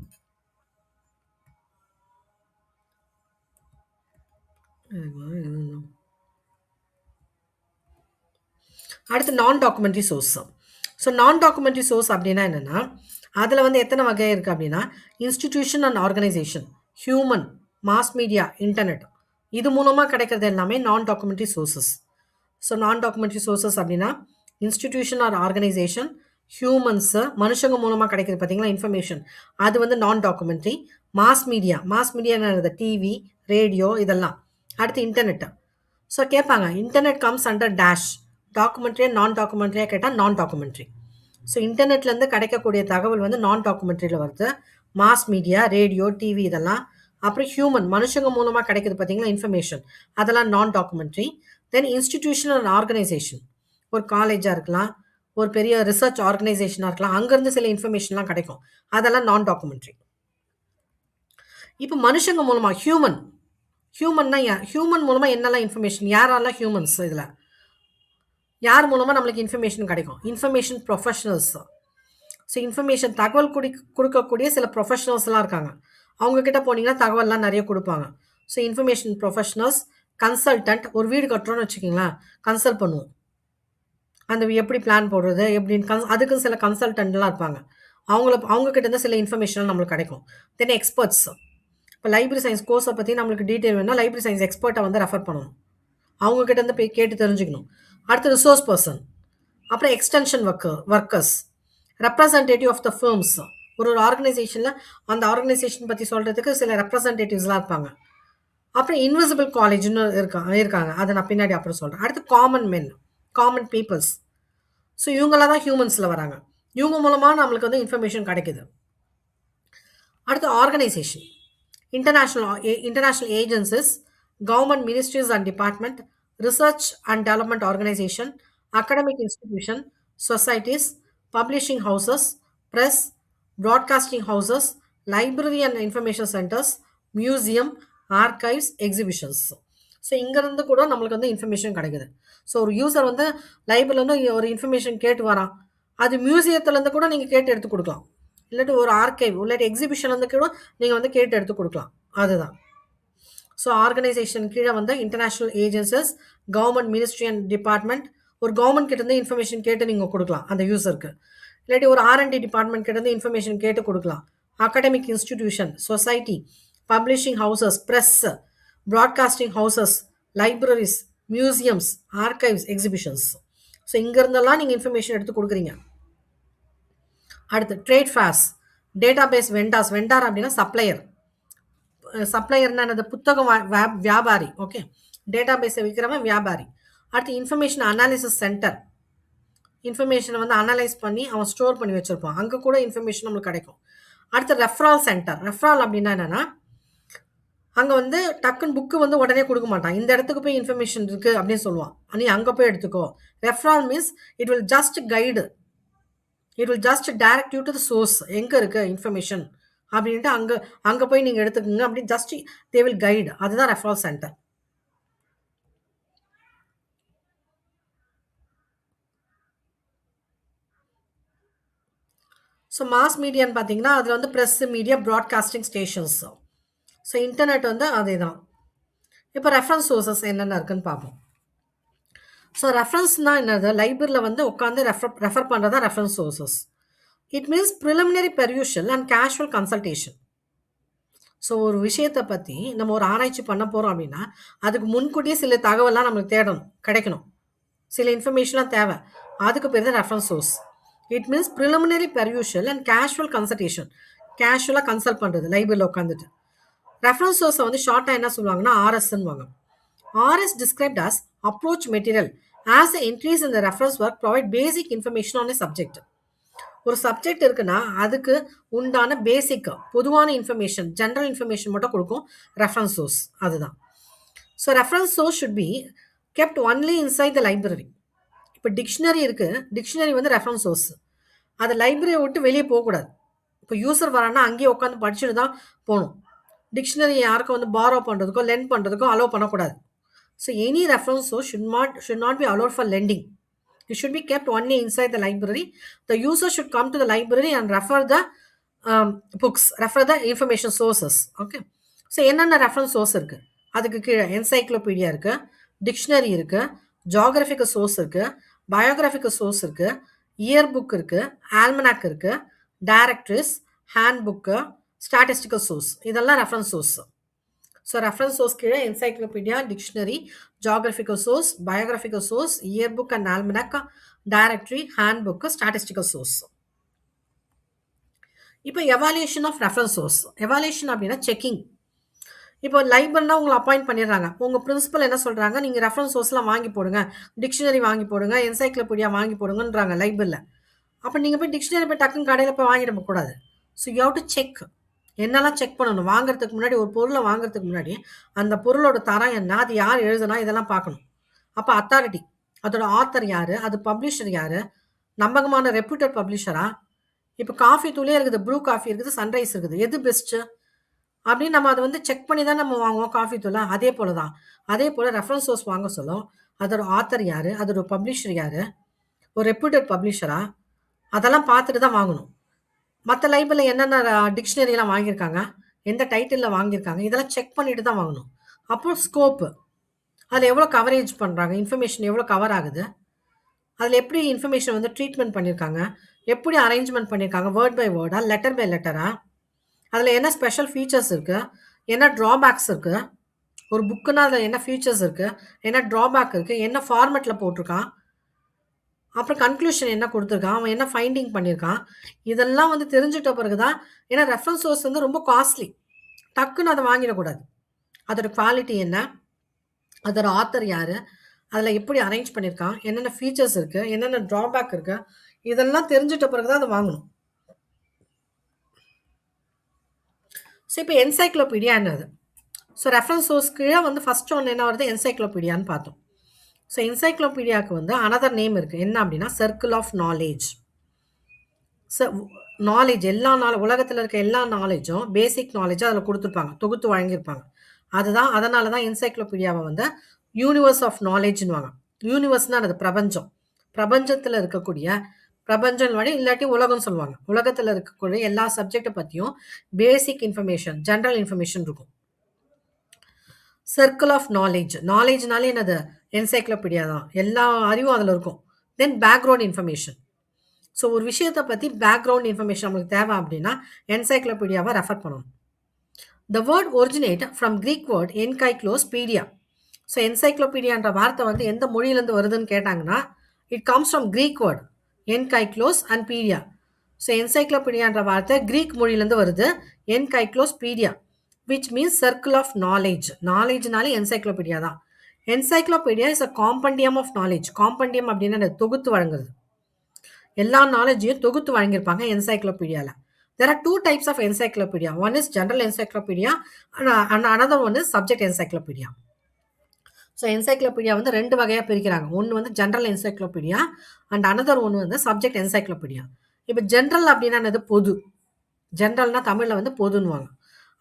அடுத்து non documentary source. So non documentary source அப்படின்னா என்னென்னா அதில் வந்து எத்தனை வகை இருக்குது அப்படின்னா institution and organisation, human, mass media, internet. இது மூலமாக கிடைக்கிறது எல்லாமே நான் documentary sources. So non documentary sources அப்படின்னா இன்ஸ்டிடியூஷன் ஆர் ஆர்கனைசேஷன், ஹியூமன்ஸு, மனுஷங்க மூலமாக கிடைக்கிது பார்த்தீங்களா இன்ஃபர்மேஷன், அது வந்து நான் documentary. Mass media, mass media என்னது டிவி, ரேடியோ இதெல்லாம். அடுத்து இன்டர்நெட்டு. ஸோ கேட்பாங்க இன்டர்நெட் கம்ஸ் அண்டர் டேஷ். டாக்குமெண்ட்ரியா நான் டாக்குமெண்ட்ரியா கேட்டால் நான் டாக்குமெண்ட்ரி. ஸோ இன்டர்நெட்லேருந்து கிடைக்கக்கூடிய தகவல் வந்து நான் டாக்குமெண்ட்ரியில் வருது. மாஸ் மீடியா, ரேடியோ, டிவி இதெல்லாம். அப்புறம் ஹியூமன், மனுஷங்க மூலமாக கிடைக்குது பார்த்தீங்களா இன்ஃபர்மேஷன், அதெல்லாம் நான் documentary. Then institution and organisation. ஒரு காலேஜாக இருக்கலாம், ஒரு பெரிய ரிசர்ச் ஆர்கனைசேஷனாக இருக்கலாம், அங்கேருந்து சில இன்ஃபர்மேஷன்லாம் கிடைக்கும், அதெல்லாம் நான் டாக்குமெண்ட்ரி. இப்போ மனுஷங்க மூலமாக ஹியூமன். ஹியூமன்னா ஹியூமன் மூலமாக என்னெல்லாம் இன்ஃபர்மேஷன், யாரெல்லாம் ஹியூமன்ஸ், இதில் யார் மூலமாக நம்மளுக்கு இன்ஃபர்மேஷன் கிடைக்கும்? Information professionals. ஸோ இன்ஃபர்மேஷன் தகவல் கொடுக்கக்கூடிய சில ப்ரொஃபஷனல்ஸ்லாம் இருக்காங்க. அவங்கக்கிட்ட போனீங்கன்னா தகவல்லாம் நிறைய கொடுப்பாங்க. So information professionals. கன்சல்டன்ட். ஒரு வீடு கட்டுறோன்னு வச்சுக்கிங்களேன், கன்சல்ட் பண்ணுவோம். அந்த எப்படி பிளான் போடுறது எப்படின்னு அதுக்கும் சில கன்சல்டன்ட்லாம் இருப்பாங்க. அவங்கக்கிட்ட இருந்து சில இன்ஃபர்மேஷன் நம்மளுக்கு கிடைக்கும். தென் எக்ஸ்பர்ட்ஸ். இப்போ லைப்ரரி சயின்ஸ் கோர்ஸை பற்றி நம்மளுக்கு டீட்டெயில் வேணும்னா லைப்ரரி சயின்ஸ் எக்ஸ்பர்ட்டை வந்து ரெஃபர் பண்ணணும். அவங்கக்கிட்ட இருந்து போய் கேட்டு தெரிஞ்சுக்கணும். அடுத்து ரிசோர்ஸ் பர்சன். அப்புறம் extension workers, representative of the firms. ஒரு ஆர்கனைசேஷனில் அந்த ஆர்கனைசேஷன் பற்றி சொல்கிறதுக்கு சில ரெப்ரசன்டேட்டிவ்ஸ்லாம் இருப்பாங்க. அப்புறம் இன்விசிபிள் காலேஜ்னு இருக்காங்க, அதை நான் பின்னாடி அப்புறம் சொல்கிறேன். அடுத்து காமன் மென், காமன் பீப்புள்ஸ். ஸோ இவங்களாம் தான் ஹியூமன்ஸில் வராங்க. இவங்க மூலமாக நம்மளுக்கு வந்து இன்ஃபர்மேஷன் கிடைக்குது. அடுத்து organisation. International agencies, government ministries and department, research and development organisation, academic institution, societies, publishing houses, press, broadcasting houses, library and information centers, museum, archives, exhibitions. So இங்கேருந்து கூட நம்மளுக்கு வந்து இன்ஃபர்மேஷன் கிடைக்குது. ஸோ ஒரு யூசர் வந்து லைப்ரரியிலேருந்து ஒரு இன்ஃபர்மேஷன் கேட்டு வரான், அது மியூசியத்துலேருந்து கூட நீங்கள் கேட்டு எடுத்து கொடுக்கலாம். இல்லாட்டி ஒரு ஆர்கைவ் இல்லாட்டி எக்ஸிபிஷன்லேருந்து கூட நீங்கள் வந்து கேட்டு எடுத்து கொடுக்கலாம். அதுதான். ஸோ ஆர்கனைசேஷன் கீழே வந்து international agencies, government ministry and department. ஒரு கவர்மெண்ட் கிட்டேருந்து இன்ஃபர்மேஷன் கேட்டு நீங்கள் கொடுக்கலாம் அந்த யூசருக்கு. இல்லாட்டி ஒரு R&D டிபார்ட்மெண்ட் கிட்டேருந்து இன்ஃபர்மேஷன் கேட்டு கொடுக்கலாம். Academic institution, society, publishing houses, press, broadcasting houses, libraries, museums, archives, exhibitions. So இங்கேருந்தெல்லாம் நீங்கள் இன்ஃபர்மேஷன் எடுத்து கொடுக்குறீங்க. அடுத்து trade fairs, data base vendors. Vendor அப்படின்னா சப்ளையர். சப்ளையர்னா அந்த புத்தகம் வியாபாரி. ஓகே, டேட்டா பேஸை விற்கிறவன் வியாபாரி. அடுத்து இன்ஃபர்மேஷன் அனாலிசிஸ் சென்டர். இன்ஃபர்மேஷனை வந்து அனலைஸ் பண்ணி அவன் ஸ்டோர் பண்ணி வச்சுருப்பான், அங்கே கூட இன்ஃபர்மேஷன் நம்மளுக்கு கிடைக்கும். அடுத்து ரெஃபரல் சென்டர். ரெஃபரல் அப்படின்னா என்னென்னா அங்கே வந்து டக்குன்னு புக்கு வந்து உடனே கொடுக்க மாட்டான், இந்த இடத்துக்கு போய் இன்ஃபர்மேஷன் இருக்குது அப்படின்னு சொல்லுவான், நீ அங்கே போய் எடுத்துக்கோ. Referral means it will just guide, it will just direct you to the source, எங்கே இருக்குது இன்ஃபர்மேஷன் அப்படின்ட்டு அங்கே போய் நீங்கள் எடுத்துக்கோங்க அப்படி ஜஸ்ட் தே வில் கைடு. அதுதான் ரெஃபரல் சென்டர். ஸோ மாஸ் மீடியான்னு பார்த்தீங்கன்னா அதில் வந்து press media broadcasting stations. So internet வந்து அதே தான். இப்போ ரெஃபரன்ஸ் சோர்சஸ் என்னென்ன இருக்குன்னு பார்ப்போம். ஸோ ரெஃபரன்ஸ்னால் என்னது? லைப்ரரியில் வந்து உட்காந்து ரெஃபர் பண்ணுறது தான் reference sources. It means preliminary perusal and casual consultation. So ஒரு விஷயத்தை பற்றி நம்ம ஒரு ஆராய்ச்சி பண்ண போகிறோம் அப்படின்னா அதுக்கு முன்கூட்டியே சில தகவலாம் நம்மளுக்கு தேடணும், கிடைக்கணும். சில இன்ஃபர்மேஷன்லாம் தேவை. அதுக்கு பேர் தான் reference source. It means preliminary perusal and casual consultation. கேஷுவலாக கன்சல்ட் பண்ணுறது லைப்ரரியில் உட்காந்துட்டு. ரெஃபரன்ஸ் சோர்ஸை வந்து ஷார்ட்டாக என்ன சொல்லுவாங்கன்னா ஆர்எஸ்ன்னு. RS described as approach material as the entries in the reference work provide basic information on a subject. ஒரு சப்ஜெக்ட் இருக்குன்னா அதுக்கு உண்டான பேசிக் பொதுவான இன்ஃபர்மேஷன், ஜென்ரல் இன்ஃபர்மேஷன் மட்டும் கொடுக்கும் ரெஃபரன்ஸ் சோர்ஸ். அதுதான். So reference source should be kept only inside the library. இப்போ dictionary இருக்குது, டிக்ஷனரி வந்து ரெஃபரன்ஸ் சோர்ஸ். அதை லைப்ரரியை விட்டு வெளியே போகக்கூடாது. இப்போ யூசர் வரான்னா அங்கேயே உட்காந்து படிச்சுட்டு தான் போகணும். டிக்ஷனரி யாருக்கும் வந்து பாரோ பண்ணுறதுக்கோ லெண்ட் பண்ணுறதுக்கோ அலோவ் பண்ணக்கூடாது. So any reference source should not be allowed for lending. It should be kept only inside the library. The user should come to the library and refer the books, refer the information sources. Okay. So என்னென்ன reference source இருக்கு? அதுக்கு கீழே encyclopedia இருக்கு, dictionary இருக்கு, geographical source இருக்கு, biographical source இருக்கு, year book இருக்கு, almanac இருக்கு, directories, hand book, statistical source. இதெல்லாம் reference source. So reference source கீழே encyclopedia, dictionary, geographical source, biographical source, year book and almanac, directory, hand book, statistical source. இப்போ evaluation of reference source. Evaluation அப்படின்னா checking. இப்போ லைப்ரரினா உங்களை appoint பண்ணிடுறாங்க. உங்கள் principal என்ன சொல்கிறாங்க? நீங்கள் ரெஃபரன்ஸ் சோர்ஸ்லாம் வாங்கி போடுங்க, டிக்ஷனரி வாங்கி போடுங்க, என்சைக்ளோபீடியா வாங்கி போடுங்கன்றாங்க லைப்ரரியில். அப்போ நீங்கள் போய் டிக்ஷனரி போய் டக்குன்னு கடையில் போய் வாங்கிட கூடாது. So you have to check. என்னெல்லாம் செக் பண்ணணும்? வாங்குறதுக்கு முன்னாடி, ஒரு பொருளை வாங்குறதுக்கு முன்னாடி அந்த பொருளோட தரம் என்ன, அது யார் எழுதுனா, இதெல்லாம் பார்க்கணும். அப்போ அத்தாரிட்டி, அதோட ஆத்தர் யார், அது பப்ளிஷர் யார், நம்பகமான ரெப்யூட்டட் பப்ளிஷரா? இப்போ காஃபி தூளே இருக்குது, ப்ரூ காஃபி இருக்குது, சன்ரைஸ் இருக்குது, எது பெஸ்ட்டு அப்படின்னு நம்ம அதை வந்து செக் பண்ணி தான் நம்ம வாங்குவோம் காஃபி தூளை. அதே போல் தான். அதே போல் ரெஃபரன்ஸ் சோர்ஸ் வாங்க சொல்லும், அதோட ஆத்தர் யார், அதோட பப்ளிஷர் யார், ஒரு ரெப்யூட்டட் பப்ளிஷரா, அதெல்லாம் பார்த்துட்டு தான் வாங்கணும். மற்ற லைப்ரரியில் என்னென்ன டிக்ஷனரிலாம் வாங்கியிருக்காங்க, எந்த டைட்டிலில் வாங்கியிருக்காங்க, இதெல்லாம் செக் பண்ணிட்டு தான் வாங்கணும். அப்புறம் ஸ்கோப்பு, அதில் எவ்வளோ கவரேஜ் பண்ணுறாங்க, இன்ஃபர்மேஷன் எவ்வளோ கவர் ஆகுது, அதில் எப்படி இன்ஃபர்மேஷன் வந்து ட்ரீட்மெண்ட் பண்ணியிருக்காங்க, எப்படி அரேஞ்ச்மெண்ட் பண்ணியிருக்காங்க, வேர்ட் பை வேர்டா, லெட்டர் பை லெட்டரா, அதில் என்ன ஸ்பெஷல் ஃபீச்சர்ஸ் இருக்குது, என்ன ட்ராபேக்ஸ் இருக்குது, ஒரு புக்குன்னா அதில் என்ன ஃபீச்சர்ஸ் இருக்குது, என்ன ட்ராபேக் இருக்குது, என்ன ஃபார்மேட்டில் போட்டிருக்கான், அப்புறம் கன்க்ளூஷன் என்ன கொடுத்துருக்கான், அவன் என்ன ஃபைண்டிங் பண்ணியிருக்கான், இதெல்லாம் வந்து தெரிஞ்சுட்ட பிறகு தான். ஏன்னா ரெஃபரன்ஸ் சோர்ஸ் வந்து ரொம்ப காஸ்ட்லி, டக்குன்னு அதை வாங்கிடக்கூடாது. அதோட குவாலிட்டி என்ன, அதோட ஆத்தர் யார், அதில் எப்படி அரேஞ்ச் பண்ணியிருக்கான், என்னென்ன ஃபீச்சர்ஸ் இருக்குது, என்னென்ன ட்ராபேக் இருக்குது, இதெல்லாம் தெரிஞ்சுட்ட பிறகு தான் அதை வாங்கணும். ஸோ இப்போ என்சைக்ளோபீடியா என்னது? ஸோ ரெஃபரன்ஸ் சோர்ஸ் கீழே வந்து ஃபஸ்ட் ஒன்று என்ன வருது, என்சைக்ளோபீடியான்னு பார்த்தோம். ஸோ என்சைக்ளோபீடியாவுக்கு வந்து அனதர் நேம் இருக்குது. என்ன அப்படின்னா circle of knowledge. So knowledge, எல்லா உலகத்தில் இருக்க எல்லா நாலேஜும், பேசிக் நாலேஜும் அதில் கொடுத்துருப்பாங்க, தொகுத்து வழங்கியிருப்பாங்க. அதுதான், அதனால தான் என்சைக்ளோபீடியாவை வந்து யூனிவர்ஸ் ஆஃப் நாலேஜ்னுவாங்க. யூனிவர்ஸ்னால் அது பிரபஞ்சம். பிரபஞ்சத்தில் இருக்கக்கூடிய, பிரபஞ்சம் வழி இல்லாட்டி உலகம் சொல்லுவாங்க. உலகத்தில் இருக்கக்கூடிய எல்லா சப்ஜெக்டை பற்றியும் பேசிக் இன்ஃபர்மேஷன், ஜென்ரல் இன்ஃபர்மேஷன் இருக்கும். Circle of knowledge. நாலேஜ்னாலே என்னது? என்சைக்ளோபீடியா தான். எல்லா அறிவும் அதில் இருக்கும். தென் பேக்ரவுண்ட் இன்ஃபர்மேஷன். ஸோ ஒரு விஷயத்தை பற்றி பேக்ரவுண்ட் இன்ஃபர்மேஷன் நம்மளுக்கு தேவை அப்படின்னா என்சைக்ளோபீடியாவை ரெஃபர் பண்ணணும். The word originate from Greek word enkyklios paideia. So என்சைக்ளோபீடியான்ற வார்த்தை வந்து எந்த மொழியிலேருந்து வருதுன்னு கேட்டாங்கன்னா it comes from Greek word enkyklios and paideia. So என்சைக்ளோபீடியான்ற வார்த்தை கிரீக் மொழியிலேருந்து வருது, enkyklios paideia, which means circle of knowledge. நாலேஜ்னாலே என்சைக்ளோபீடியா தான். Encyclopedia is a compendium of knowledge. Compendium அப்படின்னா தொகுத்து வழங்குறது. எல்லா நாலேஜையும் தொகுத்து வழங்கியிருப்பாங்க என்சைக்ளோபீடியாவில். There are two types of encyclopedia. One is general encyclopedia and another one is subject encyclopedia. So encyclopedia வந்து ரெண்டு வகையாக பிரிக்கிறாங்க. ஒன்று வந்து ஜென்ரல் என்சைக்ளோபீடியா அண்ட் அனதர் ஒன்று வந்து சப்ஜெக்ட் என்சைக்ளோபீடியா. இப்போ ஜென்ரல் அப்படின்னா என்னது? பொது. ஜென்ரல்னா தமிழில் வந்து பொதுன்னுவாங்க.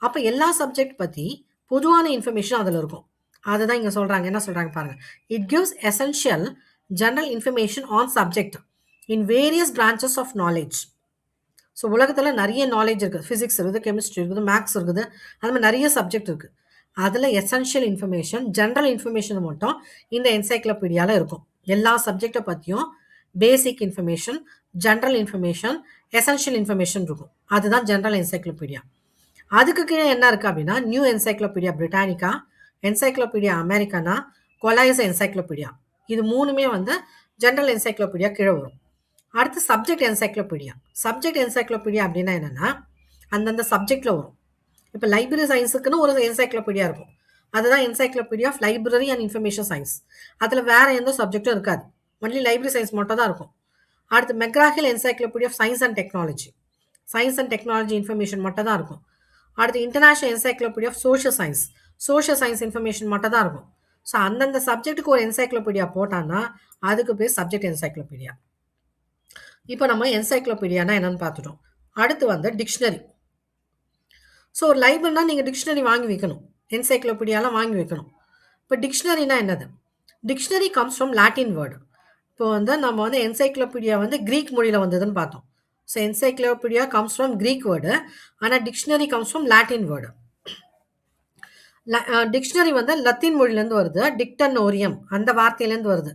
அப்போ எல்லா சப்ஜெக்ட் பற்றி பொதுவான இன்ஃபர்மேஷன் அதில் இருக்கும். அதுதான் இங்கே சொல்கிறாங்க. என்ன சொல்கிறாங்க பாருங்கள். It gives essential general information on subject in various branches of knowledge. So உலகத்தில் நிறைய நாலேஜ் இருக்குது. ஃபிசிக்ஸ் இருக்குது, கெமிஸ்ட்ரி இருக்குது, மேக்ஸ் இருக்குது. அது மாதிரி நிறைய சப்ஜெக்ட் இருக்குது. அதில் எசென்ஷியல் இன்ஃபர்மேஷன், ஜென்ரல் இன்ஃபர்மேஷன் மட்டும் இந்த என்சைக்ளோபீடியாவில் இருக்கும். எல்லா சப்ஜெக்டை பற்றியும் basic information, general information, essential information இருக்கும். அதுதான் ஜென்ரல் என்சைக்ளோபீடியா. அதுக்கு கீழே என்ன இருக்குது அப்படின்னா new encyclopedia Britannica, encyclopedia Americana, Collier's encyclopedia. இது மூணுமே வந்து ஜென்ரல் என்சைக்ளோபீடியா கீழே வரும். அடுத்து சப்ஜெக்ட் என்சைக்ளோபீடியா. சப்ஜெக்ட் என்சைக்ளோபீடியா அப்படின்னா என்னென்னா அந்தந்த சப்ஜெக்டில் வரும். இப்போ லைப்ரரி சயின்ஸுக்குன்னு ஒரு என்சைக்ளோபீடியா இருக்கும். அதுதான் encyclopedia of library and information science. அதில் வேறு எந்த சப்ஜெக்டும் இருக்காது, ஒன்லி லைப்ரரி சயின்ஸ் மட்டும் தான் இருக்கும். அடுத்து McGraw Hill encyclopedia of science and technology. Science and technology information மட்டும் தான் இருக்கும். அடுத்து international encyclopedia of social science. Social science information மட்டும் தான் இருக்கும். ஸோ அந்தந்த சப்ஜெக்ட்டுக்கு ஒரு என்சைக்ளோபீடியா போட்டான்னா அதுக்கு பேர் சப்ஜெக்ட் என்சைக்ளோபீடியா. இப்போ நம்ம என்சைக்ளோபீடியானா என்னன்னு பார்த்துட்டோம். அடுத்து வந்து டிக்ஷனரி. ஸோ ஒரு லைப்ரரினா நீங்கள் டிக்ஷனரி வாங்கி வைக்கணும், என்சைக்ளோபீடியாலாம் வாங்கி வைக்கணும். இப்போ டிக்ஷனரினா என்னது? Dictionary comes from Latin word. இப்போ வந்து நம்ம வந்து என்சைக்ளோபீடியா வந்து கிரீக் மொழியில் வந்ததுன்னு பார்த்தோம். So encyclopedia comes from Greek word, ஆனால் dictionary comes from Latin word. Dictionary வந்து லத்தீன் மொழியிலேருந்து வருது, டிக்டனோரியம் அந்த வார்த்தையிலேருந்து வருது.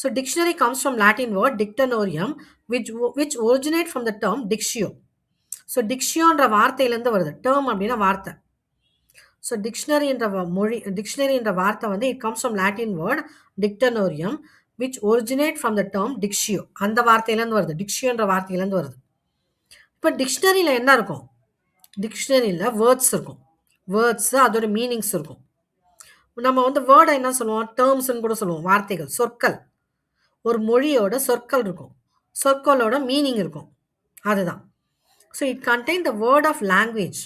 So dictionary comes from Latin word dictionarium which originate from the term dictio. So டிக்ஷியோன்ற வார்த்தையிலேருந்து வருது. டேர்ம் அப்படின்னா வார்த்தை. ஸோ டிக்ஷனரின்ற வார்த்தை வந்து it comes from Latin word dictionarium which originate from the term dictio. அந்த வார்த்தையிலேருந்து வருது, டிக்ஷியோன்ற வார்த்தையிலேருந்து வருது. இப்போ டிக்ஷனரியில் என்ன இருக்கும்? டிக்ஷனரியில் வேர்ட்ஸ் இருக்கும். வேர்ட்ஸு அதோட மீனிங்ஸ் இருக்கும். நம்ம வந்து வேர்டை என்ன சொல்லுவோம்? டேர்ம்ஸ்ன்னு கூட சொல்லுவோம். வார்த்தைகள், சொற்கள். ஒரு மொழியோட சொற்கள் இருக்கும், சொற்களோட மீனிங் இருக்கும். அதுதான். So it contain the word of language.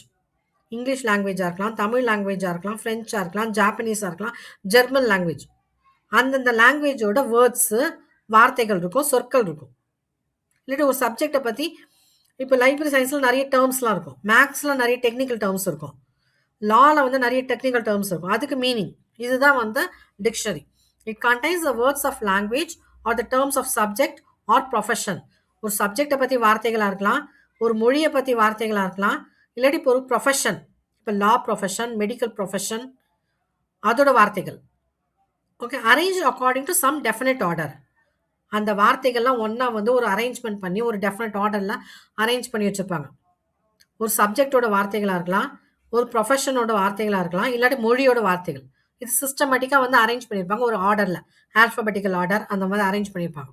English லாங்குவேஜாக இருக்கலாம், தமிழ் லாங்குவேஜாக இருக்கலாம், ஃப்ரெஞ்சாக இருக்கலாம், ஜாப்பனீஸாக இருக்கலாம், ஜெர்மன் லாங்குவேஜ். அந்தந்த லாங்குவேஜோட வேர்ட்ஸு வார்த்தைகள் இருக்கும், சொற்கள் இருக்கும். இல்லாட்டி ஒரு சப்ஜெக்டை பற்றி இப்போ லைப்ரரி சயின்ஸில் நிறைய டேர்ம்ஸ்லாம் இருக்கும், மேக்ஸில் நிறைய டெக்னிக்கல் டேர்ம்ஸ் இருக்கும், லாவில் வந்து நிறைய டெக்னிக்கல் டேர்ம்ஸ் இருக்கும், அதுக்கு மீனிங். இதுதான் வந்து dictionary. It contains the words of language or the terms of subject or profession. ஒரு சப்ஜெக்டை பற்றி வார்த்தைகளாக இருக்கலாம், ஒரு மொழியை பற்றி வார்த்தைகளாக இருக்கலாம், இல்லாட்டி இப்போ ஒரு ப்ரொஃபஷன், இப்போ லா ப்ரொஃபஷன், மெடிக்கல் ப்ரொஃபஷன், அதோட வார்த்தைகள். Okay, arrange according to some definite order. அந்த வார்த்தைகள்லாம் ஒன்றா வந்து ஒரு அரேஞ்ச்மெண்ட் பண்ணி ஒரு டெஃபினட் ஆர்டரில் அரேஞ்ச் பண்ணி வச்சுருப்பாங்க. ஒரு சப்ஜெக்டோட வார்த்தைகளாக இருக்கலாம், ஒரு ப்ரொஃபஷனோட வார்த்தைகளாக இருக்கலாம், இல்லாட்டி மொழியோட வார்த்தைகள். இது சிஸ்டமேட்டிக்காக வந்து அரேஞ்ச் பண்ணியிருப்பாங்க ஒரு ஆர்டரில், ஆல்ஃபபெட்டிக்கல் ஆர்டர் அந்த மாதிரி அரேஞ்ச் பண்ணியிருப்பாங்க.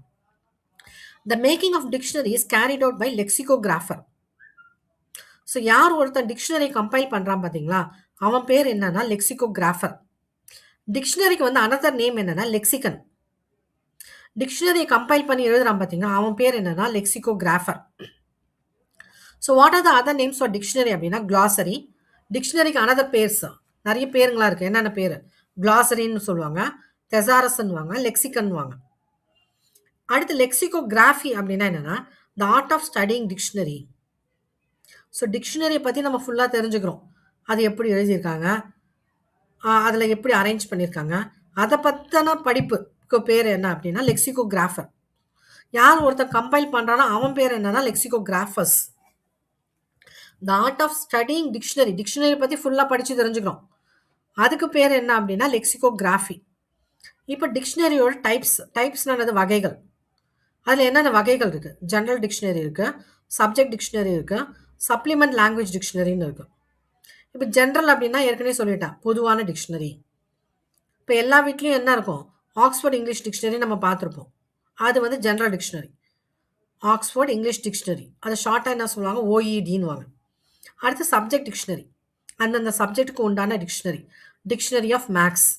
The making of dictionary is carried out by lexicographer. So யார் ஒருத்தர் டிக்ஷனரி கம்பைல் பண்ணுறான் பார்த்தீங்களா, அவன் பேர் என்னன்னா லெக்சிகோகிராஃபர். டிக்ஷனரிக்கு வந்து அனதர் நேம் என்னன்னா லெக்சிகன். டிக்ஷனரியை கம்பைல் பண்ணி எழுதுறான் பார்த்தீங்கன்னா அவன் பேர் என்னன்னா lexicographer. So what are the other names for dictionary அப்படின்னா கிளாசரி. டிக்ஷனரிக்கு அனதர் பேர்ஸ் நிறைய பேருங்களா இருக்குது. என்னென்ன பேர்? கிளாசரின்னு சொல்லுவாங்க, தெசாரஸ்ன்னுவாங்க, லெக்சிகன்வாங்க. அடுத்து லெக்சிகோகிராஃபி அப்படின்னா என்னென்னா the art of studying dictionary. So டிக்ஷனரியை பற்றி நம்ம ஃபுல்லாக தெரிஞ்சுக்கிறோம். அது எப்படி எழுதியிருக்காங்க, அதில் எப்படி அரேஞ்ச் பண்ணியிருக்காங்க, அதை பற்றின படிப்புக்கு பேர் என்ன அப்படின்னா லெக்சிகோகிராஃபர். யார் ஒருத்தர் கம்பைல் பண்ணுறானோ அவன் பேர் என்னன்னா lexicographers. The art of studying dictionary, dictionary பற்றி ஃபுல்லாக படித்து தெரிஞ்சுக்கிறோம், அதுக்கு பேர் என்ன அப்படின்னா லெக்சிகோகிராஃபி. இப்போ டிக்ஷனரியோட டைப்ஸ்னானது வகைகள். அதில் என்னென்ன வகைகள் இருக்குது? ஜென்ரல் டிக்ஷனரி இருக்குது, சப்ஜெக்ட் டிக்ஷனரி இருக்குது, சப்ளிமெண்ட் லாங்குவேஜ் டிக்ஷனரின்னு இருக்குது. இப்போ ஜென்ரல் அப்படின்னா ஏற்கனவே சொல்லிட்டேன், பொதுவான டிக்ஷனரி. இப்போ எல்லா வீட்லேயும் என்ன இருக்கும்? ஆக்ஸ்ஃபோர்ட் இங்கிலீஷ் டிக்ஷனரி நம்ம பார்த்துருப்போம், அது வந்து general dictionary. Oxford English dictionary, அதை ஷார்ட்டாக என்ன சொல்லுவாங்க? ஓஇடின்னுவாங்க. அடுத்து சப்ஜெக்ட் டிக்ஷனரி, அந்தந்த சப்ஜெக்ட்டுக்கு உண்டான dictionary. Dictionary of maths,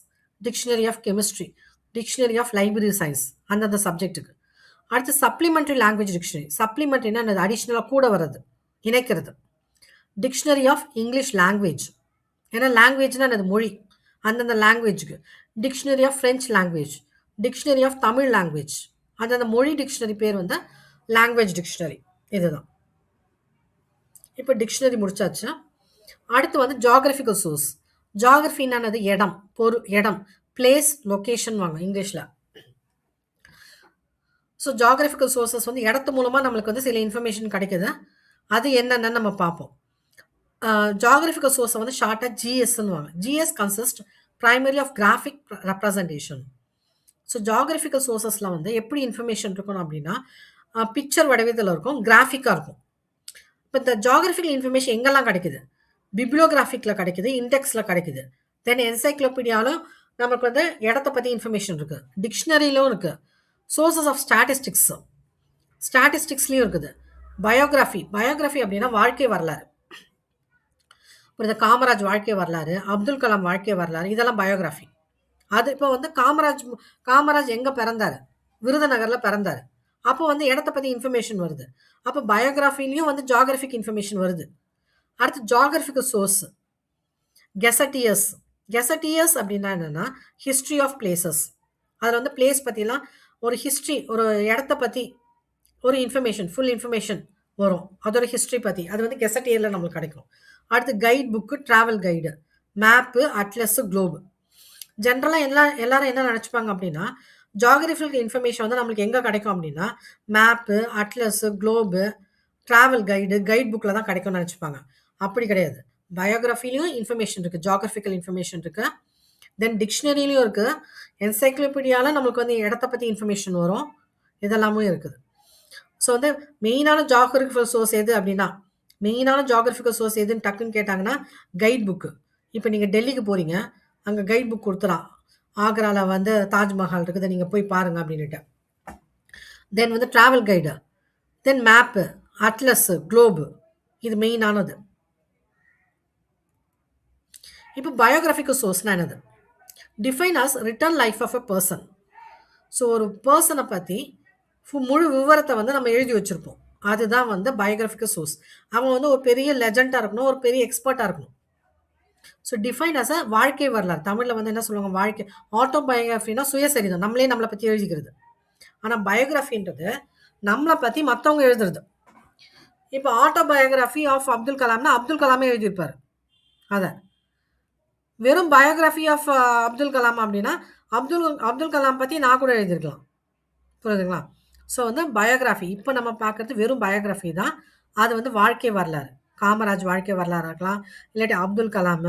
dictionary of chemistry, dictionary of library science, அந்தந்த சப்ஜெக்ட்டுக்கு. அடுத்து சப்ளிமெண்ட்ரி லாங்குவேஜ் டிக்ஷனரி. சப்ளிமெண்ட்ரினா என்னது? அடிஷ்னலாக கூட வர்றது, இணைக்கிறது. டிக்ஷனரி ஆஃப் இங்கிலீஷ் லாங்குவேஜ், ஏன்னா லாங்குவேஜ்னா என்னது? மொழி, அந்தந்த லாங்குவேஜுக்கு. Dictionary of French language, dictionary of Tamil language, அந்தந்த மொழி டிக்ஷனரி பேர் வந்து லாங்குவேஜ் டிக்ஷனரி. இதுதான். இப்போ டிக்ஷனரி முடிச்சாச்சு. அடுத்து வந்து ஜியாகிரபிக்கல் சோர்ஸ். ஜியாகிரஃபின்னானது இடம், இடம், பிளேஸ், லொக்கேஷன் வாங்க இங்கிலீஷில். ஸோ ஜியாகிரபிக்கல் சோர்சஸ் வந்து இடத்து மூலமாக நம்மளுக்கு வந்து சில இன்ஃபர்மேஷன் கிடைக்குது. அது என்னன்னு நம்ம பார்ப்போம். ஜியோகிராஃபிக்கல் சோர்ஸ வந்து ஷார்ட்டா ஜிஎஸ்ன்னுவாங்க. GS consist primary of graphic representation. So geographical சோர்சஸ்ல வந்து எப்படி இன்ஃபர்மேஷன் இருக்கணும் அப்படின்னா, பிக்சர் வடிவத்துல இருக்கும், கிராஃபிக்கா இருக்கும். இப்ப இந்த ஜியோகிராபிக்கல் இன்ஃபர்மேஷன் எங்கெல்லாம் கிடைக்குது? பிப்ளியோகிராஃபிக்ல கிடைக்குது, இண்டெக்ஸ்ல கிடைக்குது. தென் என்சைக்ளோபீடியாலும் நமக்கு வந்து இடத்த பத்தி இன்ஃபர்மேஷன் இருக்கு. டிக்ஷனரியிலும் இருக்கு. சோர்சஸ் ஆஃப் ஸ்டாட்டிஸ்டிக்ஸ் ஸ்டாட்டிஸ்டிக்ஸ்லயும் இருக்குது. பயோகிராஃபி பயோகிராஃபி அப்படின்னா வாழ்க்கை வரலாறு. புரியுதா? காமராஜ் வாழ்க்கை வரலாறு, அப்துல் கலாம் வாழ்க்கை வரலாறு, இதெல்லாம் பயோகிராஃபி. அது இப்போ வந்து காமராஜ் எங்க பிறந்தாரு? விருதுநகர்ல பிறந்தாரு. அப்போ வந்து இடத்த பத்தி இன்ஃபர்மேஷன் வருது. அப்போ பயோகிராஃபிலயும் வந்து ஜியோகிராபிக் இன்ஃபர்மேஷன் வருது. அடுத்து ஜியோகிராபிக்கல் சோர்ஸ் கெசட்டியர்ஸ். கெசட்டியர்ஸ் அப்படின்னா என்னன்னா ஹிஸ்ட்ரி ஆஃப் பிளேசஸ். அதில் வந்து பிளேஸ் பற்றிலாம் ஒரு ஹிஸ்ட்ரி, ஒரு இடத்த பற்றி ஒரு இன்ஃபர்மேஷன், ஃபுல் இன்ஃபர்மேஷன் வரும். அதோட ஹிஸ்ட்ரி பற்றி அது வந்து கெசட்டியரில் நம்மளுக்கு கிடைக்கும். அடுத்து guide book, travel guide, map, atlas, globe. ஜென்ரலாக எல்லாரும் என்ன நினச்சிப்பாங்க அப்படின்னா, ஜியோகிராஃபிக்கல் இன்ஃபர்மேஷன் வந்து நம்மளுக்கு எங்கே கிடைக்கும் அப்படின்னா, map, atlas, globe, travel guide, guide புக்கில் தான் கிடைக்கும்னு நினச்சிப்பாங்க. அப்படி கிடையாது. பயோகிராஃபிலையும் இன்ஃபர்மேஷன் இருக்குது, ஜியோகிராஃபிக்கல் இன்ஃபர்மேஷன் இருக்குது. தென் டிக்ஷனரிலையும் இருக்குது. என்சைக்ளோபீடியாவில் நம்மளுக்கு வந்து இடத்த பற்றி இன்ஃபர்மேஷன் வரும். இதெல்லாமும் இருக்குது. ஸோ வந்து மெயினான ஜியோகிராஃபிக்கல் சோர்ஸ் எது அப்படின்னா, மெயினான ஜியோகிராஃபிக்கல் சோர்ஸ் எதுன்னு டக்குன்னு கேட்டாங்கன்னா கைட் புக்கு. இப்போ நீங்கள் டெல்லிக்கு போகிறீங்க, அங்கே கைட் புக் கொடுத்துலாம். ஆக்ராவில் வந்து தாஜ்மஹால் இருக்குது, நீங்கள் போய் பாருங்க அப்படின்ட்டு. தென் வந்து travel guide, then map, atlas, globe, இது மெயினானது. இப்போ பயோகிராஃபிக்கல் சோர்ஸ்னா என்னது? Define as written life of a person. ஸோ ஒரு பர்சனை பற்றி முழு விவரத்தை வந்து நம்ம எழுதி வச்சுருப்போம். அதுதான் வந்து பயோகிராஃபிக்கல் சோர்ஸ். அவன் வந்து ஒரு பெரிய லெஜண்டாக இருக்கணும், ஒரு பெரிய எக்ஸ்பர்ட்டாக இருக்கணும். ஸோ டிஃபைன் அஸ் அ வாழ்க்கை வரலாறு. தமிழில் வந்து என்ன சொல்லுவாங்க? வாழ்க்கை. ஆட்டோபயோகிராஃபினா சுயசரிதம், நம்மளே நம்மளை பற்றி எழுதிக்கிறது. ஆனால் பயோகிராஃபின்றது நம்மளை பற்றி மற்றவங்க எழுதுறது. இப்போ ஆட்டோபயோகிராஃபி ஆஃப் அப்துல் கலாம்னா அப்துல் கலாமே எழுதியிருப்பார். அதை வெறும் பயோகிராஃபி ஆஃப் அப்துல் கலாம் அப்படின்னா அப்துல் கலாம் பற்றி நான் கூட எழுதியிருக்கலாம். புரியுதுங்களா? ஸோ வந்து பயோகிராஃபி இப்போ நம்ம பார்க்குறது வெறும் பயோகிராஃபி தான். அது வந்து வாழ்க்கை வரலாறு, காமராஜ் வாழ்க்கை வரலாறு இருக்கலாம், இல்லாட்டி அப்துல் கலாம்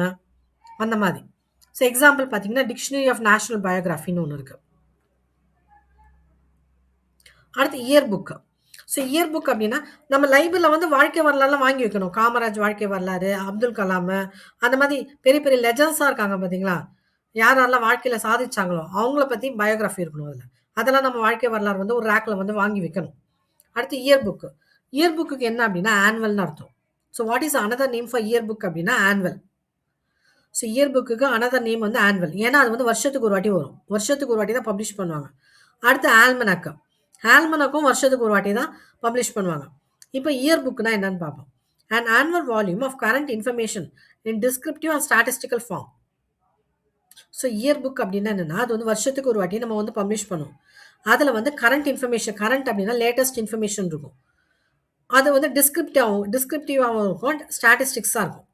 அந்த மாதிரி. ஸோ எக்ஸாம்பிள் பார்த்தீங்கன்னா டிக்ஷனரி ஆஃப் நேஷனல் பயோகிராஃபின்னு ஒன்று இருக்குது. அடுத்து year book. So year book அப்படின்னா நம்ம லைப்ரரியில் வந்து வாழ்க்கை வரலாறுலாம் வாங்கி வைக்கணும். காமராஜ் வாழ்க்கை வரலாறு, அப்துல் கலாம், அந்த மாதிரி பெரிய பெரிய லெஜண்ட்ஸாக இருக்காங்க பார்த்தீங்களா? யாரெல்லாம் வாழ்க்கையில் சாதிச்சாங்களோ அவங்கள பற்றி பயோகிராஃபி இருக்கணும் அதில். அதெல்லாம் நம்ம வாழ்க்கை வரலாறு வந்து ஒரு ரேக்கில் வந்து வாங்கி வைக்கணும். அடுத்து இயர் புக்கு. இயர் புக்கு என்ன அப்படின்னா ஆனுவல்னு அர்த்தம். So what is another name for year book அப்படின்னா annual. So year book another name வந்து ஆனுவல். ஏன்னா அது வந்து வருஷத்துக்கு ஒரு வாட்டி வரும். வருஷத்துக்கு ஒரு வாட்டி தான் பப்ளிஷ் பண்ணுவாங்க. அடுத்து ஆல்மனாக்கு. ஆல்மனாக்கும் வருஷத்துக்கு ஒரு வாட்டி தான் பப்ளிஷ் பண்ணுவாங்க. இப்போ இயர் புக்னா என்னன்னு பார்ப்போம். And annual volume of current information in descriptive and statistical form. So year book அப்படின்னா என்னென்னா அது வந்து வருஷத்துக்கு ஒரு வாட்டி நம்ம வந்து பப்ளிஷ் பண்ணுவோம். அதில் வந்து கரண்ட் இன்ஃபர்மேஷன், கரண்ட் அப்படின்னா லேட்டஸ்ட் இன்ஃபர்மேஷன் இருக்கும். அது வந்து டிஸ்கிரிப்டிவாகவும் இருக்கும், ஸ்டாட்டிஸ்டிக்ஸாக இருக்கும்.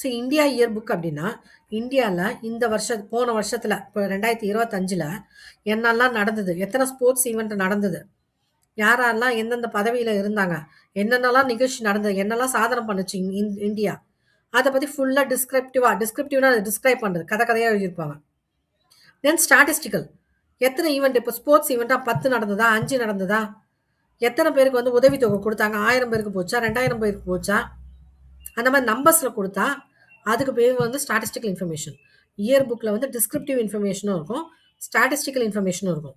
ஸோ இந்தியா இயர் புக் அப்படின்னா இந்தியாவில் இந்த போன வருஷத்தில் இப்போ 2025 என்னெல்லாம் நடந்தது, எத்தனை ஸ்போர்ட்ஸ் ஈவெண்ட் நடந்தது, யாரெல்லாம் எந்தெந்த பதவியில் இருந்தாங்க, என்னென்னலாம் நிகழ்ச்சி நடந்தது, என்னெல்லாம் சாதனை பண்ணுச்சு இந்தியா, அதை பற்றி ஃபுல்லாக டிஸ்கிரிப்டிவ்னா டிஸ்கிரைப் பண்ணுறது, கதையாக எழுதியிருப்பாங்க. தென் ஸ்டாட்டிஸ்டிக்கல், எத்தனை ஈவெண்ட், இப்போ ஸ்போர்ட்ஸ் ஈவெண்ட்டாக 10 நடந்ததா, 5 நடந்ததா, எத்தனை பேருக்கு வந்து உதவித்தொகை கொடுத்தாங்க, 1000 பேருக்கு போச்சா, 2000 பேருக்கு போச்சா, அந்த மாதிரி நம்பர்ஸில் கொடுத்தா அதுக்கு பேர் வந்து ஸ்டாட்டிஸ்டிக்கல் இன்ஃபர்மேஷன். இயர் புக்கில் வந்து டிஸ்கிரிப்டிவ் இன்ஃபர்மேஷனும் இருக்கும், ஸ்டாட்டிஸ்டிக்கல் இன்ஃபர்மேஷனும் இருக்கும்.